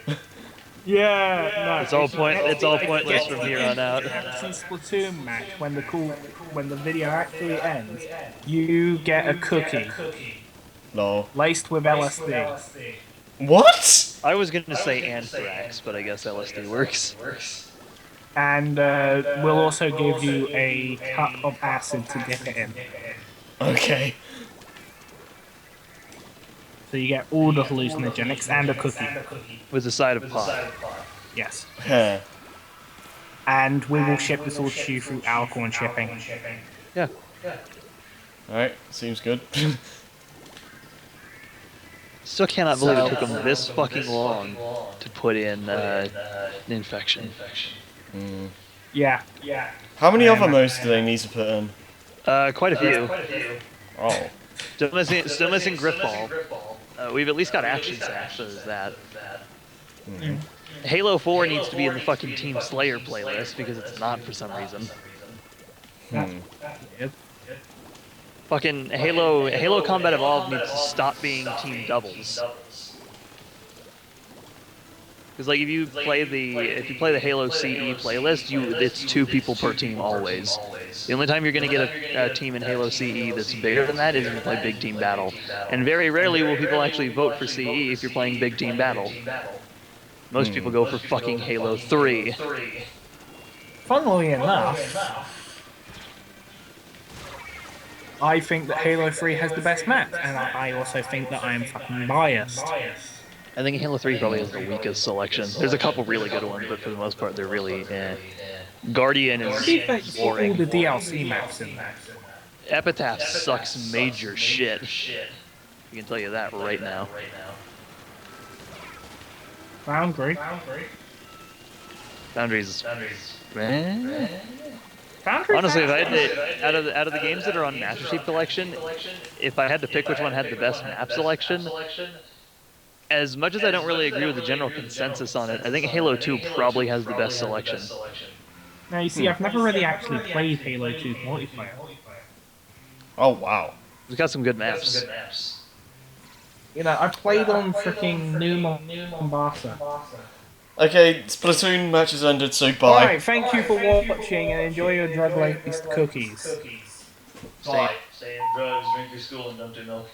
Yeah, no. It's all pointless from here on out. Some Splatoon match when the video actually ends, you get a cookie No. laced with LSD. What? I was gonna say anthrax, but I guess LSD works. And we'll also give you a cup of acid to dip it in. Okay. So you get all the hallucinogenics and a cookie. With a side of pot. Yes. Huh. And we will ship this all to you through Alcorn Shipping. Yeah. Alright, seems good. Still cannot believe it took them this fucking long to put in an infection. Yeah. How many other modes do they need to put in? Quite a few. Oh. Still missing grip ball. We've at least got action sash, so there's that. Halo 4 needs to be in the fucking Team Slayer playlist because it's not for some reason. Fucking Halo Combat Evolved needs to stop being team doubles. Because like if you play the Halo CE playlist, it's 2 people per team always. The only time you're gonna get a team in Halo CE that's bigger than that is if you play Big Team Battle. And very rarely will people actually vote for CE if you're playing Big Team Battle. Most people go for fucking Halo 3. Funnily enough, I think that Halo 3 has the best map, and I also think that I am fucking biased. I think Halo 3 probably has the weakest selection. There's a couple really good ones, but for the most part, they're really Guardian is All boring. the DLC maps in there. Epitaph sucks major shit. I can tell you that right now. Foundry. Foundry's. Man. Foundry. Honestly, if I had to, out of the games that are on Master Chief Collection, if I had to pick which one had the best map selection, as much as I don't really agree with the general consensus on it, I think Halo 2 probably has the best selection. Now you see, I've never really actually played Halo 2 multiplayer. Oh wow. It's got some good maps. You know, I played on freaking New Mombasa. Okay, Splatoon match has ended, so bye. Alright, thank you for watching and enjoy your drug-laced cookies. Stay in drugs, drink your school, and don't do milk.